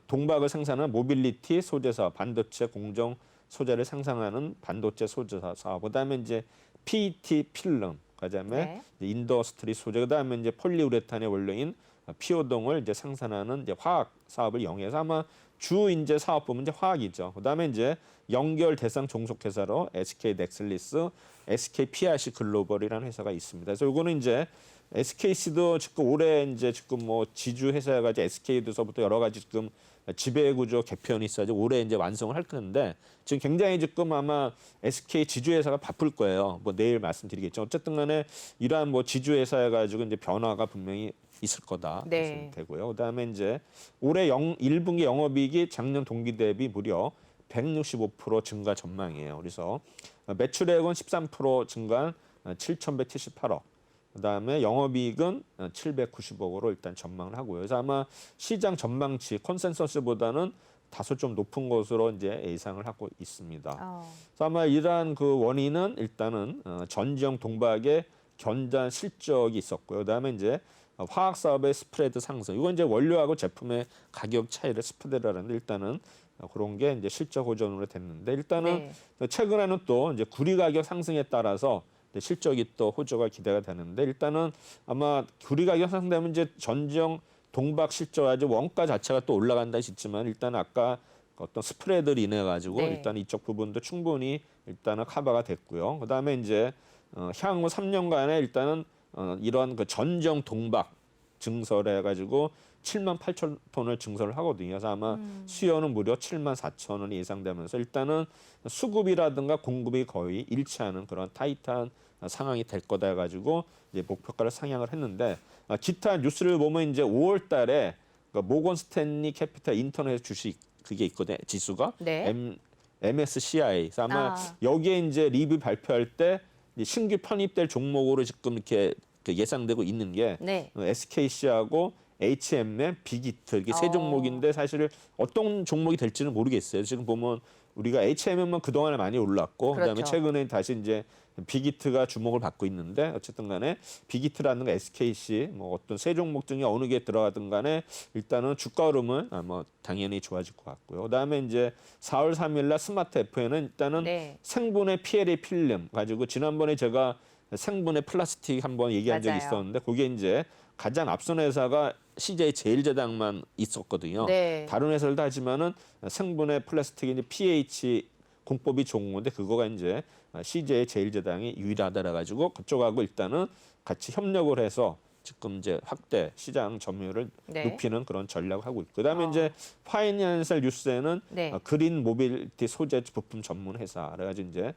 동박을 생산하는 모빌리티 소재사, 반도체 공정 소재를 생산하는 반도체 소재사 사업. 그다음에 이제 PET 필름, 그다음에 인더스트리 소재, 그다음에 이제 폴리우레탄의 원료인 피오동을 이제 생산하는 이제 화학 사업을 영위해서 아마 주 이제 사업 부문 이제 화학이죠. 그다음에 이제 연결 대상 종속 회사로 SK 넥슬리스, SK PRC 글로벌이라는 회사가 있습니다. 그래서 요거는 이제 SKC도 지금 올해 이제 지금 뭐 지주 회사가 이제 SK도서부터 여러 가지 지금 지배 구조 개편이 있어서 올해 이제 완성을 할 건데 지금 굉장히 지금 아마 SK 지주 회사가 바쁠 거예요. 뭐 내일 말씀드리겠죠. 어쨌든 간에 이러한 뭐 지주 회사해 가지고 이제 변화가 분명히 있을 거다 보시면 되고요. 그다음에 이제 올해 1분기 영업이익이 작년 동기 대비 무려 165% 증가 전망이에요. 그래서 매출액은 13% 증가한 7,178억. 그다음에 영업이익은 790억으로 일단 전망을 하고요. 그래서 아마 시장 전망치 컨센서스보다는 다소 좀 높은 것으로 이제 예상을 하고 있습니다. 그래서 아마 이러한 그 원인은 일단은 전지형 동박의 견단 실적이 있었고요. 그다음에 이제 화학 사업의 스프레드 상승. 이건 이제 원료하고 제품의 가격 차이를 스프레드를 하는데 일단은 그런 게 이제 실적 호전으로 됐는데 일단은 최근에는 또 이제 구리 가격 상승에 따라서 실적이 또 호조가 기대가 되는데 일단은 아마 구리 가격 상승되면 이제 전지형 동박 실적 아주 원가 자체가 또 올라간다 싶지만 일단 아까 어떤 스프레드를 인해 가지고 일단 이쪽 부분도 충분히 일단은 커버가 됐고요. 그다음에 이제 향후 3년간에 일단은 이런 그 전지형 동박 증설해 가지고 7만 8천 톤을 증설을 하거든요. 그래서 아마 수요는 무려 7만 4천 원이 예상되면서 일단은 수급이라든가 공급이 거의 일치하는 그런 타이트한 상황이 될 거다 해가지고 이제 목표가를 상향을 했는데 기타 뉴스를 보면 이제 5월달에 모건 스탠리 캐피탈 인터넷 주식 그게 있거든요. 지수가 MSCI. 그래서 아마 여기에 이제 리뷰 발표할 때 신규 편입될 종목으로 지금 이렇게 예상되고 있는 게 SKC하고 HMM, 빅히트 이게 세 종목인데 사실 어떤 종목이 될지는 모르겠어요. 지금 보면 우리가 HMM은 그동안에 많이 올랐고 그다음에 최근에 다시 이제 빅히트가 주목을 받고 있는데 어쨌든 간에 빅히트라는 거 SKC 뭐 어떤 세 종목 중에 어느 게 들어가든 간에 일단은 주가 흐름은 뭐 당연히 좋아질 것 같고요. 그다음에 이제 4월 3일 날 스마트 FN은 일단은 생분해 PLA 필름 가지고 지난번에 제가 생분해 플라스틱 한번 얘기한 적이 있었는데 그게 이제 가장 앞선 회사가 CJ 제일제당만 있었거든요. 다른 회사들도 하지만은 생분해 플라스틱이 이제 pH 공법이 좋은 건데 그거가 이제 CJ 제일제당이 유일하다라 가지고 그쪽하고 일단은 같이 협력을 해서 지금 이제 확대 시장 점유율을 높이는 그런 전략을 하고 있고 그다음에 이제 파이낸셜 뉴스에는 그린 모빌리티 소재 부품 전문 회사 그래가지고 이제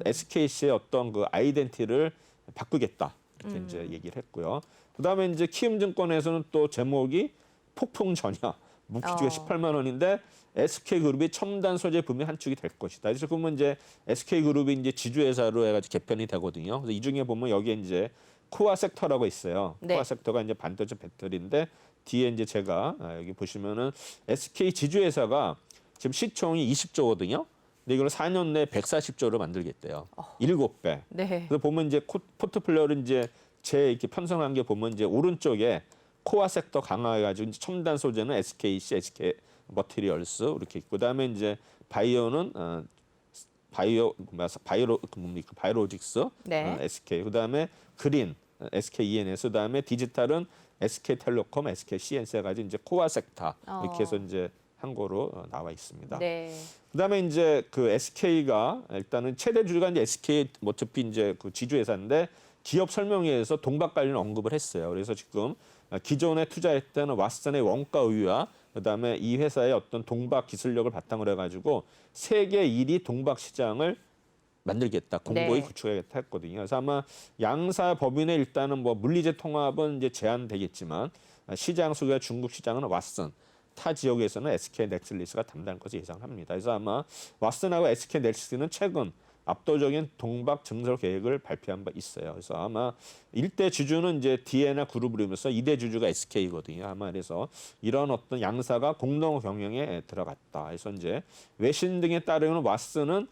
SKC의 어떤 그 아이덴티티를 바꾸겠다 이렇게 이제 얘기를 했고요. 그다음에 이제 키움증권에서는 또 제목이 폭풍 전야 목표주가 18만 원인데 SK그룹이 첨단 소재 분야 한 축이 될 것이다. 그래서 보면 이제 SK그룹이 이제 지주회사로 해가지고 개편이 되거든요. 그래서 이 중에 보면 여기에 이제 코어 섹터라고 있어요. 코어 섹터가 이제 반도체 배터리인데 뒤에 이제 제가 여기 보시면은 SK 지주회사가 지금 시총이 20조거든요. 근데 이걸 4년 내에 140조를 만들겠대요. 7배. 네. 그래서 보면 이제 포트폴리오를 이제 제 이렇게 편성한 게 보면 이제 오른쪽에 코어 섹터 강화해가지고 이제 첨단 소재는 SKC, SK 머티리얼스 이렇게 있고, 그다음에 이제 바이오는 바이오로직스, 네. SK, 그다음에 그린, SK ENS, 그다음에 디지털은 SK텔레콤, SK CNC 해가지고 이제 코어 섹터 이렇게 해서 이제 한 거로 나와 있습니다. 네. 그다음에 이제 그 SK가 일단은 최대 주주가 이제 SK 어차피 이제 그 지주회사인데 기업 설명회에서 동박 관련 언급을 했어요. 그래서 지금 기존에 투자했던 왓슨의 원가 우위와 그다음에 이 회사의 어떤 동박 기술력을 바탕으로 해가지고 세계 1위 동박 시장을 만들겠다, 공고히 네. 구축하겠다 했거든요. 그래서 아마 양사 법인의 일단은 뭐 물리제 통합은 이제 제한되겠지만 시장 소개가 중국 시장은 왓슨, 타 지역에서는 SK 넥슬리스가 담당할 것을 예상합니다. 그래서 아마 왓슨하고 SK 넥슬리스는 최근 압도적인 동박 증설 계획을 발표한 바 있어요. 그래서 아마 1대 주주는 이제 디에나 그룹을 이루면서 2대 주주가 SK거든요. 아마 그래서 이런 어떤 양사가 공동 경영에 들어갔다. 그래서 이제 외신 등에 따르면 왓슨은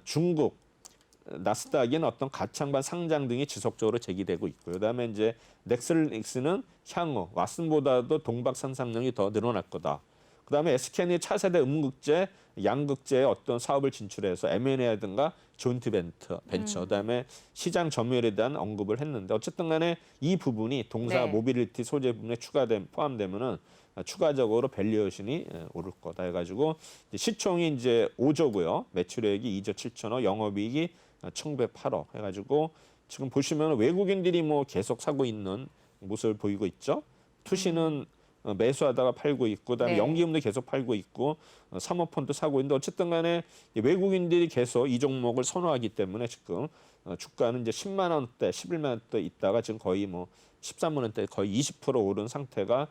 중국 나스닥인 어떤 가창반 상장 등이 지속적으로 제기되고 있고요. 그다음에 이제 넥슬릭스는 향후 왓슨보다도 동박 상상력이 더 늘어날 거다. 그다음에 SK는 차세대 음극재, 양극재의 어떤 사업을 진출해서 M&A라든가 조인트 벤처, 그다음에 시장 점유율에 대한 언급을 했는데 어쨌든 간에 이 부분이 동사 네. 모빌리티 소재 부분에 포함되면은 추가적으로 밸류에이션이 오를 거다 해가지고 시총이 이제 5조고요. 매출액이 2조 7천억, 영업이익이 1,908억 해가지고 지금 보시면 외국인들이 뭐 계속 사고 있는 모습을 보이고 있죠. 투시는 매수하다가 팔고 있고, 그다음에 네. 연기금도 계속 팔고 있고, 사모펀드 사고 있는데 어쨌든 간에 외국인들이 계속 이 종목을 선호하기 때문에 지금 주가는 이제 10만 원대, 11만 원대 있다가 지금 거의 뭐 13만 원대 거의 20% 오른 상태가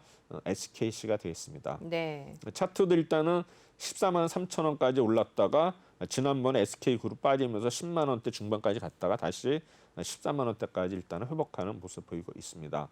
SKC가 되겠습니다. 네. 차트도 일단은 14만 3천 원까지 올랐다가 지난번에 SK그룹 빠지면서 10만 원대 중반까지 갔다가 다시 14만 원대까지 일단은 회복하는 모습 보이고 있습니다.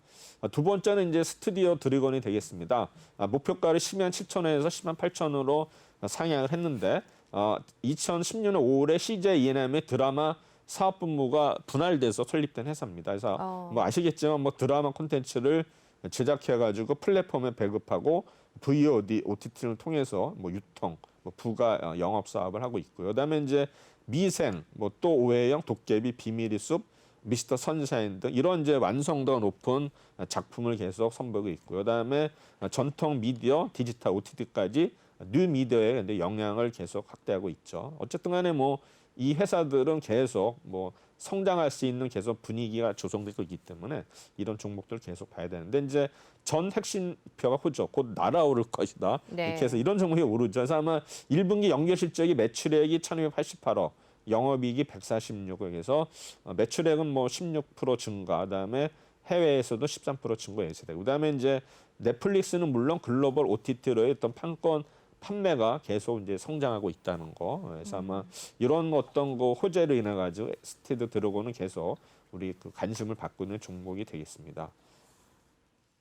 두 번째는 이제 스튜디오 드래곤이 되겠습니다. 목표가를 10만 7천 원에서 10만 8천 원으로 상향을 했는데 2016년 5월에 CJ E&M의 드라마 사업본부가 분할돼서 설립된 회사입니다. 그래서 뭐 아시겠지만 뭐 드라마 콘텐츠를 제작해가지고 플랫폼에 배급하고 VOD, OTT를 통해서 뭐 유통, 뭐 부가 영업 사업을 하고 있고요. 그다음에 이제 미생, 뭐 또 오해영, 도깨비, 비밀의 숲, 미스터 선샤인 등 이런 이제 완성도가 높은 작품을 계속 선보이고 있고요. 그다음에 전통 미디어, 디지털, OTT까지 뉴 미디어에 근데 영향을 계속 확대하고 있죠. 어쨌든 간에 뭐 이 회사들은 계속 뭐 성장할 수 있는 계속 분위기가 조성되고 있기 때문에 이런 종목들을 계속 봐야 되는데 이제 전 핵심표가 호죠. 곧 날아오를 것이다. 네. 이렇게 해서 이런 종목이 오르죠. 그래서 아마 1분기 연결 실적이 매출액이 1,288억, 영업이익이 146억에서 매출액은 뭐 16% 증가, 그다음에 해외에서도 13% 증가 예상되고, 그다음에 이제 넷플릭스는 물론 글로벌 OTT로의 어떤 판권 판매가 계속 이제 성장하고 있다는 거. 그래서 아마 이런 어떤 거 호재로 인해 가지고 스튜디오 드래곤은 계속 우리 그 관심을 받고 있는 종목이 되겠습니다.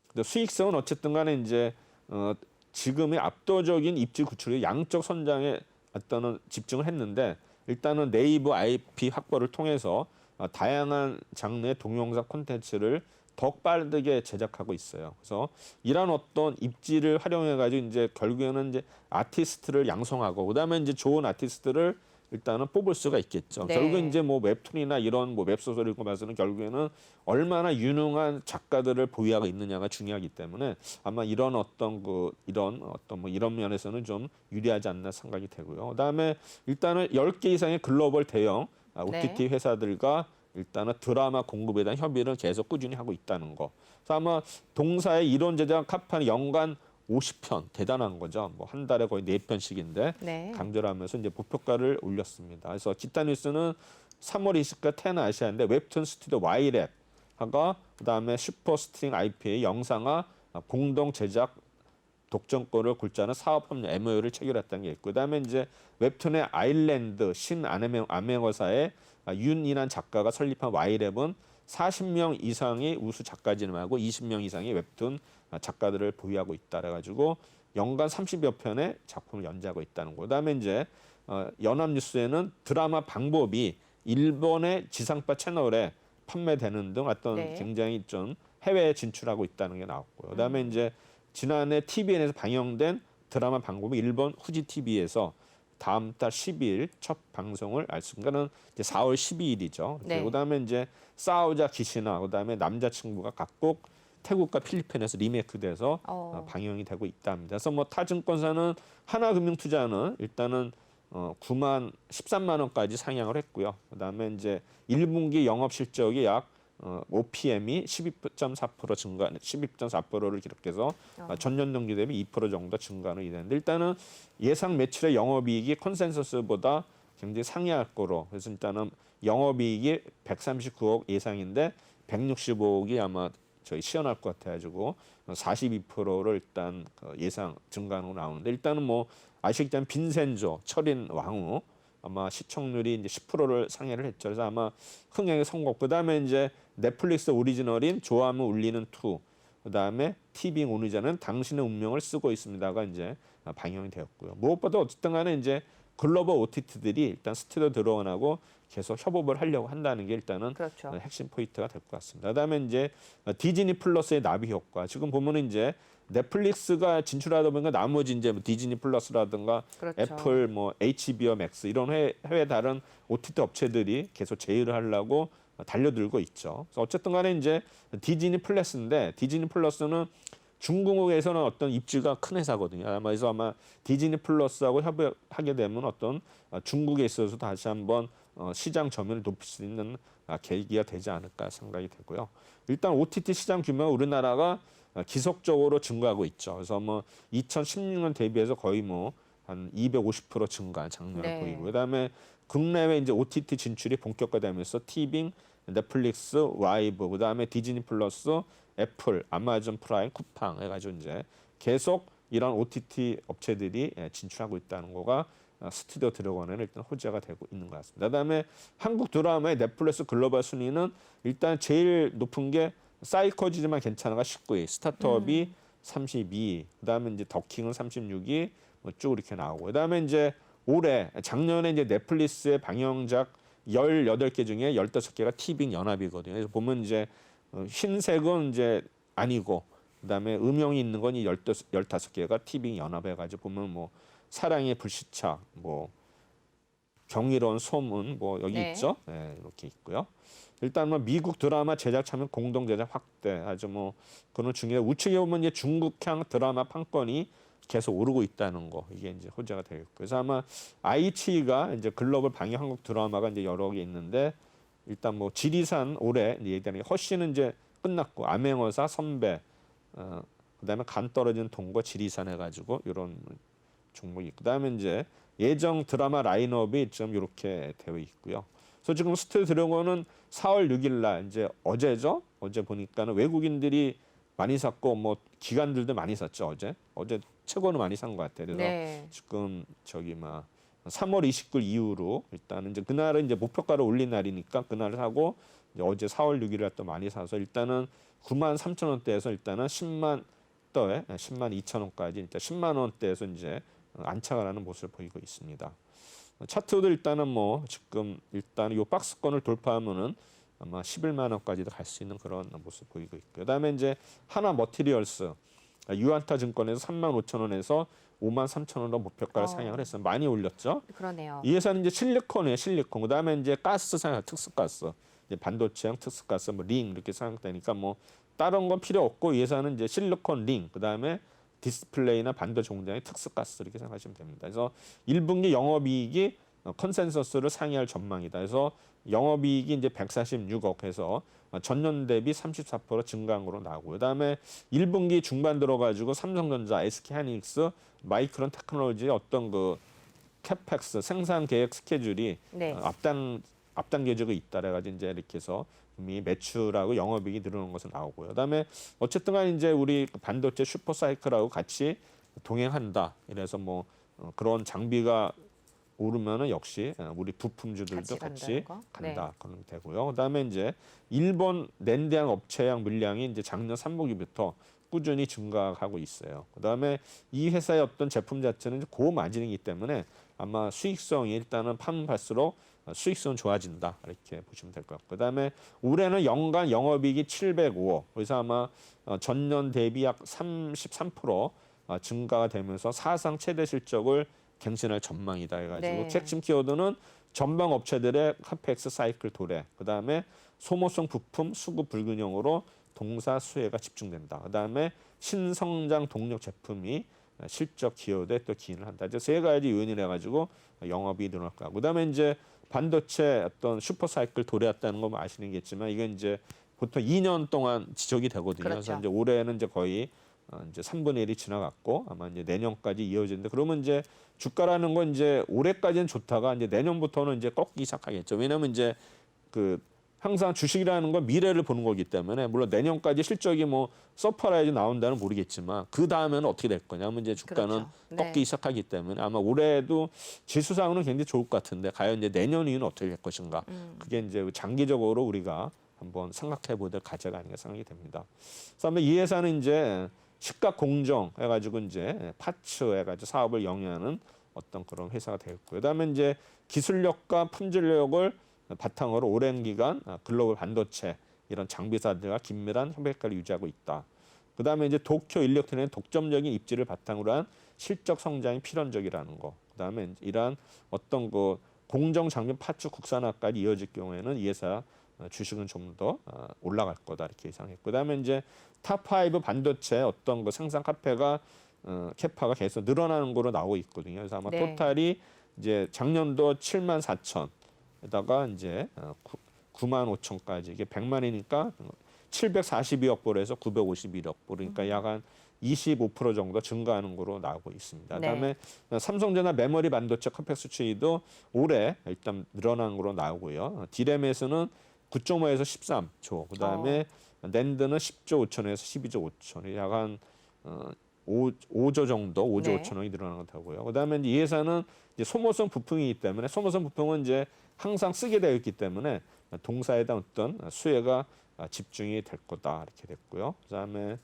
근데 수익성은 어쨌든 간에 이제 지금의 압도적인 입지 구축의 양적 선장에 어떤 집중을 했는데 일단은 네이버 IP 확보를 통해서 다양한 장르의 동영상 콘텐츠를 더욱 빠르게 제작하고 있어요. 그래서 이런 어떤 입지를 활용해 가지고 이제 결국에는 이제 아티스트를 양성하고 그다음에 이제 좋은 아티스트를 일단은 뽑을 수가 있겠죠. 네. 결국은 이제 뭐 웹툰이나 이런 뭐 웹소설을 읽으면서는 결국에는 얼마나 유능한 작가들을 보유하고 있느냐가 중요하기 때문에 아마 이런 어떤 이런 면에서는 좀 유리하지 않나 생각이 되고요. 그다음에 일단은 10개 이상의 글로벌 대형 OTT 회사들과 일단은 드라마 공급에 대한 협의를 계속 꾸준히 하고 있다는 거. 그래서 아마 동사의 이론 제작 카판이 연간 50편 대단한 거죠. 뭐 한 달에 거의 4편씩인데 네. 강조를 하면서 이제 목표가를 올렸습니다. 그래서 기타 뉴스는 3월 20일 텐 아시아인데 웹툰 스튜디오 Y랩하고 그다음에 슈퍼 스트링 IP의 영상화 공동 제작 독점권을 골자는 사업 협력 MOU를 체결했다는 게 있고, 그다음에 이제 웹툰의 아일랜드 신 암행어사의 윤이란 작가가 설립한 Y랩은 40명 이상의 우수 작가진하고 20명 이상의 웹툰 작가들을 보유하고 있다. 그래가지고 연간 30여 편의 작품을 연재하고 있다는 거. 그다음에 이제 연합뉴스에는 드라마 방법이 일본의 지상파 채널에 판매되는 등 어떤 네. 굉장히 좀 해외에 진출하고 있다는 게 나왔고요. 그다음에 이제 지난해 TVN에서 방영된 드라마 방법이 일본 후지 TV에서 다음 달 10일 첫 방송을 알수가는 이제 4월 12일이죠. 네. 그다음에 이제 싸우자 기시나 그다음에 남자친구가 각국 태국과 필리핀에서 리메이크돼서 방영이 되고 있답니다. 그래서 뭐 타증권사는 하나금융투자는 일단은 13만 원까지 상향을 했고요. 그다음에 이제 1분기 영업 실적이 약 OPM이 12.4% 증가, 12.4%를 기록해서 전년 동기 대비 2% 정도 증가는 이랬는데 일단은 예상 매출의 영업이익이 컨센서스보다 굉장히 상회할 거로 그래서 일단은 영업이익이 139억 예상인데 165억이 아마 저희 시연할 것 같아가지고 42%를 일단 예상 증가로 나오는데 일단은 뭐 아시겠지만 빈센조, 철인, 왕후 아마 시청률이 이제 10%를 상회를 했죠. 그래서 아마 흥행의 성공. 그다음에 이제 넷플릭스 오리지널인 좋아하면 울리는 2. 그다음에 티빙 오니자는 당신의 운명을 쓰고 있습니다가 이제 방영이 되었고요. 무엇보다 어쨌든 간에 이제 글로벌 OTT들이 일단 스튜디오 들어오고 계속 협업을 하려고 한다는 게 일단은 그렇죠. 핵심 포인트가 될 것 같습니다. 그다음에 이제 디즈니 플러스의 나비 효과. 지금 보면은 이제 넷플릭스가 진출하다 보니까 나머지 이제 뭐 디즈니 플러스라든가 그렇죠. 애플, 뭐 HBO 맥스 이런 해외 다른 OTT 업체들이 계속 제휴를 하려고 달려들고 있죠. 그래서 어쨌든 간에 이제 디즈니 플러스인데 디즈니 플러스는 중국에서는 어떤 입지가 큰 회사거든요. 그래서 아마 디즈니 플러스하고 협업하게 되면 어떤 중국에 있어서 다시 한번 시장 점유율을 높일 수 있는 계기가 되지 않을까 생각이 되고요. 일단 OTT 시장 규모가 우리나라가 지속적으로 증가하고 있죠. 그래서 뭐 2016년 대비해서 거의 뭐 한 250% 증가 장면을 네. 보이고 그다음에 국내외 이제 OTT 진출이 본격화되면서 티빙, 넷플릭스, 와이브, 그다음에 디즈니 플러스, 애플, 아마존 프라임, 쿠팡 해가지고 이제 계속 이런 OTT 업체들이 진출하고 있다는 거가 스튜디오 들어가는 일단 호재가 되고 있는 것 같습니다. 그다음에 한국 드라마의 넷플릭스 글로벌 순위는 일단 제일 높은 게 사이코지지만 괜찮아가 19위, 스타트업이 32위, 그다음에 이제 더킹은 36위, 뭐 쭉 이렇게 나오고 그다음에 이제 올해 작년에 이제 넷플릭스의 방영작 18개 중에 15개가 티빙 연합이거든요. 그래서 보면 이제 흰색은 이제 아니고 그다음에 음영이 있는 건 이 15개가 티빙 연합해 가지고 보면 뭐 사랑의 불시착, 뭐 경이로운 소문 뭐 여기 네. 있죠. 네, 이렇게 있고요. 일단 뭐 미국 드라마 제작 참여 공동 제작 확대 아주 뭐 그런 중에 우측에 보면 이제 중국향 드라마 판권이 계속 오르고 있다는 거 이게 이제 호재가 되겠고 그래서 아마 아이치가 이제 글로벌 방영 한국 드라마가 이제 여러 개 있는데 일단 뭐 지리산 올해 예전에 허씨는 이제 끝났고 암행어사 선배 그다음에 간 떨어지는 동거 지리산 해가지고 이런 종목이 있고 그다음에 이제 예정 드라마 라인업이 좀 이렇게 되어 있고요. 그래서 지금 스튜디오 들어오는 4월 6일 날 이제 어제죠. 어제 보니까는 외국인들이 많이 샀고 뭐 기관들도 많이 샀죠. 어제 최고는 많이 산 것 같아요. 그래서 네. 지금 저기 막 3월 29일 이후로 일단은 이제 그날은 이제 목표가를 올린 날이니까 그날 사고 이제 어제 4월 6일에 또 많이 사서 일단은 9만 3천 원대에서 일단은 10만 더에 10만 2천 원까지 일단 10만 원대에서 이제 안착을 하는 모습을 보이고 있습니다. 차트도 일단은 뭐 지금 일단 이 박스권을 돌파하면은 아마 11만 원까지도 갈 수 있는 그런 모습 보이고 있고요. 그다음에 이제 하나 머티리얼스 유안타 증권에서 3만 5천 원에서 5만 3천 원으로 목표가를 상향을 했어요. 많이 올렸죠. 그러네요. 이 회사는 이제 실리콘이에요. 실리콘. 그다음에 이제 가스 상향, 특수가스, 이제 반도체형 특수가스, 뭐 링 이렇게 상향되니까 뭐 다른 건 필요 없고 이 회사는 이제 실리콘 링, 그다음에 디스플레이나 반도체 공장의 특수가스 이렇게 생각하시면 됩니다. 그래서 1분기 영업이익이 컨센서스를 상회할 전망이다. 그래서 영업이익이 이제 146억 해서 전년 대비 34% 증가한 거로 나오고요. 그다음에 1분기 중반 들어가지고 삼성전자, SK하이닉스, 마이크론 테크놀로지의 어떤 그 캐펙스 생산 계획 스케줄이 네. 앞당겨지고 있다. 그래가지고 이제 이렇게 해서 이미 매출하고 영업이익이 늘어나는 것으로 나오고요. 그다음에 어쨌든간 이제 우리 반도체 슈퍼사이클하고 같이 동행한다. 이래서 뭐 그런 장비가 오르면은 역시 우리 부품주들도 같이 간다는 거? 간다. 네. 그런 게 되고요. 그다음에 이제 일본 낸대항 업체양 물량이 이제 작년 3분기부터 꾸준히 증가하고 있어요. 그다음에 이 회사의 어떤 제품 자체는 이제 고마진이기 때문에 아마 수익성이 일단은 파면 팔수록 수익성은 좋아진다 이렇게 보시면 될 것 같고 그다음에 올해는 연간 영업이익이 705억 그래서 아마 전년 대비 약 33% 증가가 되면서 사상 최대 실적을 갱신할 전망이다 해가지고 네. 핵심 키워드는 전방 업체들의 카펙스 사이클 도래 그다음에 소모성 부품 수급 불균형으로 동사 수혜가 집중된다. 그다음에 신성장 동력 제품이 실적 기여도에 또 기인을 한다. 이제 세 가지 요인을 해가지고 영업이 늘어날 거고. 그다음에 이제 반도체 어떤 슈퍼 사이클 도래했다는 거 아시는겠지만 이건 이제 보통 2년 동안 지속이 되거든요. 그렇죠. 그래서 이제 올해는 이제 거의 이제 3분의 1이 지나갔고 아마 이제 내년까지 이어지는데 그러면 이제 주가라는 건 이제 올해까지는 좋다가 이제 내년부터는 이제 꺾이기 시작하겠죠. 왜냐하면 이제 그 항상 주식이라는 건 미래를 보는 거기 때문에 물론 내년까지 실적이 뭐 서프라이즈 나온다는 모르겠지만 그 다음에는 어떻게 될 거냐면 이제 주가는 그렇죠. 네. 꺾이기 시작하기 때문에 아마 올해도 지수상으로는 굉장히 좋을 것 같은데 과연 이제 내년 이후는 어떻게 될 것인가 그게 이제 장기적으로 우리가 한번 생각해 보될 과제가 아닌가 생각이 됩니다. 그다음에 이 회사는 이제 시가 공정 해가지고 이제 파츠 해가지고 사업을 영위하는 어떤 그런 회사가 되겠고요. 그다음에 이제 기술력과 품질력을 바탕으로 오랜 기간 글로벌 반도체 이런 장비사들과 긴밀한 협력관계를 유지하고 있다. 그다음에 이제 도쿄 일렉트론의 독점적인 입지를 바탕으로 한 실적 성장이 필연적이라는 거. 그다음에 이러한 어떤 그 공정 장비 파츠 국산화까지 이어질 경우에는 이 회사 주식은 좀 더 올라갈 거다 이렇게 예상했고. 그다음에 이제 탑5 반도체 어떤 그 생산 캐파가 계속 늘어나는 거로 나오고 있거든요. 그래서 아마 네. 토탈이 이제 작년도 7만 4천 에다가 이제 9만 5천까지 이게 100만이니까 742억 불에서 951억 불 그러니까 약 한 25% 정도 증가하는 거로 나오고 있습니다. 네. 그다음에 삼성전자 메모리 반도체 컴팩 수출도 올해 일단 늘어난 거로 나오고요. 디램에서는 9.5에서 13조. 그다음에 낸드는 10조 5천에서 12조 5천. 약 한 5조 정도, 5조 네. 5천억이 늘어난 것 같고요. 그다음에 이제 이 회사는 이제 소모성 부품이기 때문에 소모성 부품은 이제 항상 쓰게 되어 있기 때문에 동사에 대한 어떤 수혜가 집중이 될 거다 이렇게 됐고요. 그다음에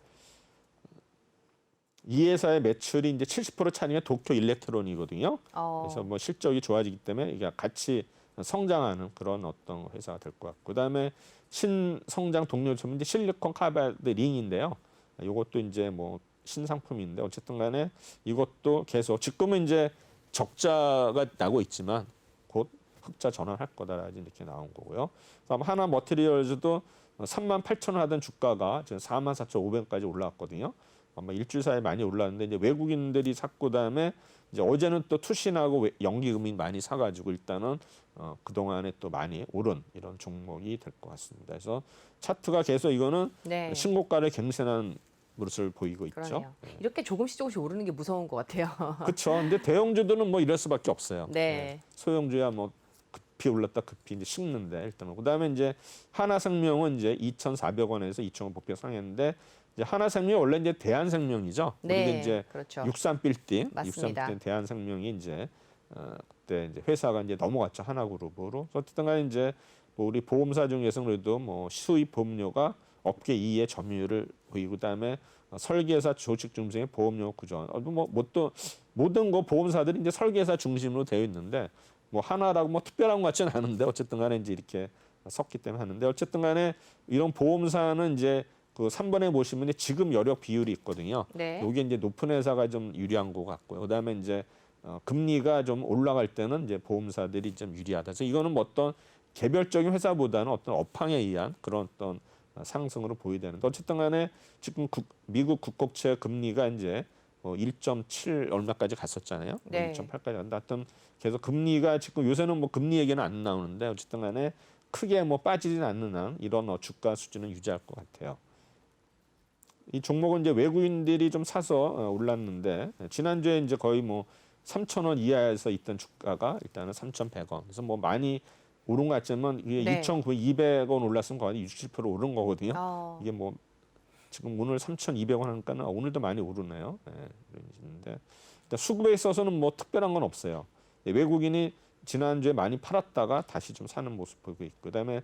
이 회사의 매출이 이제 70% 차지하는 도쿄 일렉트론이거든요. 그래서 뭐 실적이 좋아지기 때문에 이게 같이 성장하는 그런 어떤 회사가 될 것 같고, 그다음에 신성장 동료 제품 이제 실리콘 카바이드 링인데요. 이것도 이제 뭐 신상품인데 어쨌든간에 이것도 계속 지금은 이제 적자가 나고 있지만 곧 흑자 전환할 거다라는 이렇게 나온 거고요. 그다음 하나 머티리얼즈도 38,000원 하던 주가가 지금 44,500원까지 올라왔거든요. 아마 일주일 사이에 많이 올랐는데 이제 외국인들이 샀고 그다음에 이제 어제는 또 투신하고 연기금이 많이 사가지고 일단은 그 동안에 또 많이 오른 이런 종목이 될 것 같습니다. 그래서 차트가 계속 이거는 네. 신고가를 갱신한 모습을 보이고 있죠. 그러네요. 이렇게 조금씩 오르는 게 무서운 것 같아요. 그렇죠. 근데 대형주들은 뭐 이럴 수밖에 없어요. 네. 소형주야 뭐 급히 올랐다 급히 이제 식는데 일단은 그다음에 이제 하나생명은 이제 2,400원에서 2,000원 복귀 상했는데 이제 하나생명이 원래 이제 대한생명이죠. 네. 우리가 이제 그렇죠. 63빌딩, 맞습니다. 63빌딩 대한생명이 이제 그때 이제 회사가 이제 넘어갔죠 하나그룹으로. 어쨌든간에 이제 뭐 우리 보험사 중에서 그래도 뭐 수입 보험료가 업계 2위의 점유율을 보이고 그다음에 설계사 조직 중심의 보험료 구조. 또 모든 거 보험사들이 이제 설계사 중심으로 되어 있는데 뭐 하나라고 뭐 특별한 것 같지는 않은데 어쨌든간에 이제 이렇게 섰기 때문에 하는데 어쨌든간에 이런 보험사는 이제 그 3번에 보시면 지금 여력 비율이 있거든요. 네. 이게 이제 높은 회사가 좀 유리한 것 같고요. 그다음에 이제 금리가 좀 올라갈 때는 이제 보험사들이 좀 유리하다. 그래서 이거는 뭐 어떤 개별적인 회사보다는 어떤 업황에 의한 그런 어떤 상승으로 보이되는데 어쨌든간에 지금 미국 국고채 금리가 이제 1.7 얼마까지 갔었잖아요. 네. 1.8까지 갔는데 하여튼 계속 금리가 지금 요새는 뭐 금리 얘기는 안 나오는데 어쨌든간에 크게 뭐 빠지진 않는 한 이런 주가 수준은 유지할 것 같아요. 이 종목은 이제 외국인들이 좀 사서 올랐는데 지난주에 이제 거의 뭐 3,000원 이하에서 있던 주가가 일단은 3,100원. 그래서 뭐 많이 오른 것 같지만 이게 네. 2,200원 올랐으면 거의 67% 오른 거거든요. 어. 이게 뭐 지금 오늘 3,200원 하니까 오늘도 많이 오르네요. 이런데 수급에 있어서는 뭐 특별한 건 없어요. 외국인이 지난주에 많이 팔았다가 다시 좀 사는 모습 보이고 있고 그다음에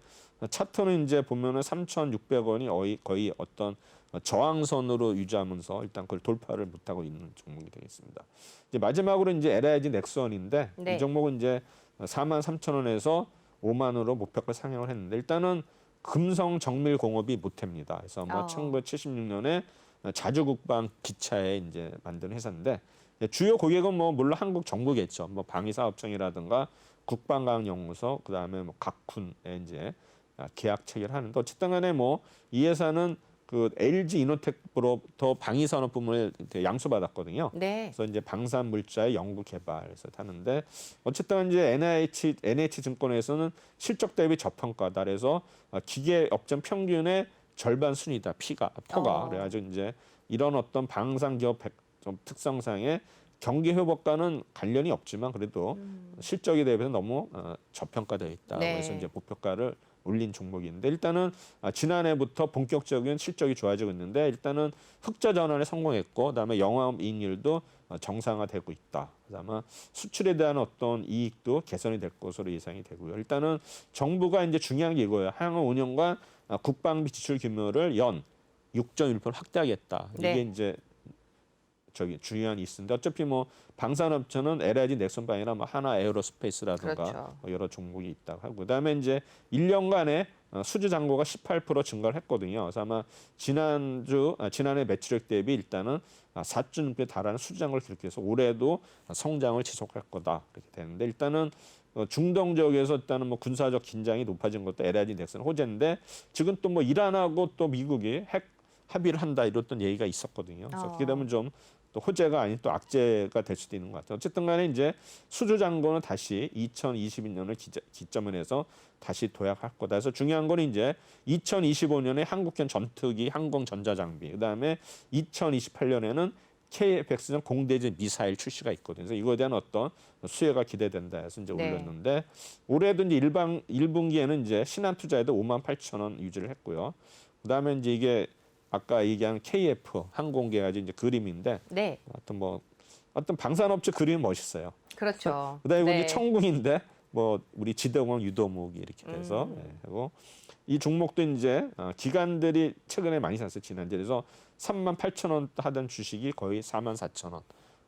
차트는 이제 보면은 3,600원이 거의 어떤 저항선으로 유지하면서 일단 그걸 돌파를 못하고 있는 종목이 되겠습니다. 이제 마지막으로 이제 LIG 넥슨인데 네. 이 종목은 이제 43,000원에서 5만원으로 목표가 상향을 했는데 일단은 금성 정밀 공업이 모태입니다. 그래서 뭐 1976년에 자주국방 기차에 이제 만든 회사인데 주요 고객은 뭐 물론 한국 정부겠죠. 뭐 방위사업청이라든가 국방과학연구소 그다음에 뭐 각군에 이제 계약 체결하는데 어쨌든 간에 뭐 이 회사는 그 LG 이노텍으로부터 방위산업 부문을 양수받았거든요. 네. 그래서 이제 방산 물자의 연구 개발에서 하는데 어쨌든 이제 NH 증권에서는 실적 대비 저평가다. 그래서 기계 업종 평균의 절반 순이다. 포가. 그래가지고 이제 이런 어떤 방산 기업 좀 특성상의 경기 회복과는 관련이 없지만 그래도 실적에 대비해서 너무 저평가되어 있다. 네. 그래서 이제 목표가를 올린 종목인데 일단은 지난해부터 본격적인 실적이 좋아지고 있는데 일단은 흑자 전환에 성공했고 그다음에 영업이익률도 정상화되고 있다. 그다음에 수출에 대한 어떤 이익도 개선이 될 것으로 예상이 되고요. 일단은 정부가 이제 중요한 게 이거예요. 향후 5년간 국방비 지출 규모를 연 6.1% 확대하겠다. 네. 이게 이제 중요한 이슈인데 어차피 뭐 방산업체는 LIG 넥슨방이나 뭐 하나 에어로스페이스라든가 그렇죠. 여러 종목이 있다고 하고 그다음에 이제 1년간에 수주 잔고가 18% 증가를 했거든요. 그래서 아마 지난해 매출액 대비 일단은 4.6배 달하는 수주 잔고를 기록해서 올해도 성장을 지속할 거다 이렇게 되는데 일단은 중동 지역에서 일단은 뭐 군사적 긴장이 높아진 것도 LIG 넥슨 호재인데 지금 또 뭐 이란하고 또 미국이 핵 합의를 한다 이랬던 얘기가 있었거든요. 그래서 그렇게 되면 좀 또 호재가 아닌 또 악재가 될 수도 있는 것 같아요. 어쨌든 간에 이제 수주 잔고는 다시 2022년을 기점을 해서 다시 도약할 거다. 그래서 중요한 건 이제 2025년에 한국형 전투기 항공 전자장비, 그다음에 2028년에는 KF-X전 공대지 미사일 출시가 있거든요. 그래서 이거에 대한 어떤 수혜가 기대된다 해서 이제 네. 올렸는데 올해도 이제 1분기에는 이제 신한투자에도 58,000원 유지를 했고요. 그다음에 이제 이게 아까 얘기한 KF 항공기가 이제 그림인데 네. 하여튼 뭐 어떤 방산업체 그림은 멋있어요. 그렇죠. 그다음에 네. 이제 천궁인데 뭐 우리 지대공항 유도목이 이렇게 돼서 그리고 이 종목도 이제 기관들이 최근에 많이 샀어요. 지난주에. 그래서 38,000원 하던 주식이 거의 44,000원.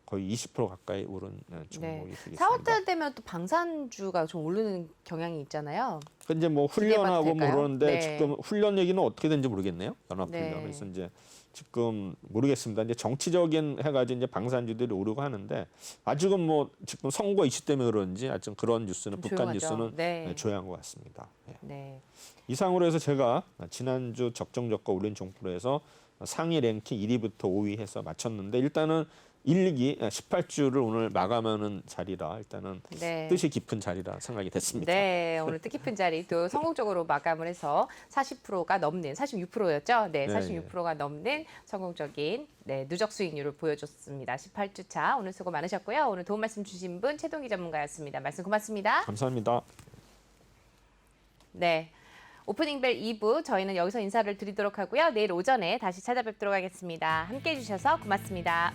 거의 20% 가까이 오른 종목이 되겠습니다. 4월달 되면 또 방산주가 좀 오르는 경향이 있잖아요. 그 이제 뭐 훈련하고 뭐 될까요? 그러는데 네. 지금 훈련 얘기는 어떻게 되는지 모르겠네요. 연합훈련. 네. 그래서 이제 지금 모르겠습니다. 이제 정치적인 해가지고 이제 방산주들이 오르고 하는데 아직은 뭐 지금 선거 이슈 때문에 그런지 아직 그런 뉴스는 북한 조용하죠. 뉴스는 네. 조용한 것 같습니다. 예. 네. 이상으로 해서 제가 지난주 적정저가 올린 종목으로 해서 상위 랭킹 1위부터 5위 해서 맞췄는데 일단은 1, 2기 18주를 오늘 마감하는 자리라 일단은 네. 뜻이 깊은 자리라 생각이 됐습니다. 네, 오늘 뜻깊은 자리 또 성공적으로 마감을 해서 40%가 넘는 46%였죠. 네, 네. 46%가 넘는 성공적인 누적 수익률을 보여줬습니다. 18주 차 오늘 수고 많으셨고요. 오늘 도움 말씀 주신 분 최동기 전문가였습니다. 말씀 고맙습니다. 감사합니다. 네. 오프닝벨 2부 저희는 여기서 인사를 드리도록 하고요. 내일 오전에 다시 찾아뵙도록 하겠습니다. 함께해 주셔서 고맙습니다.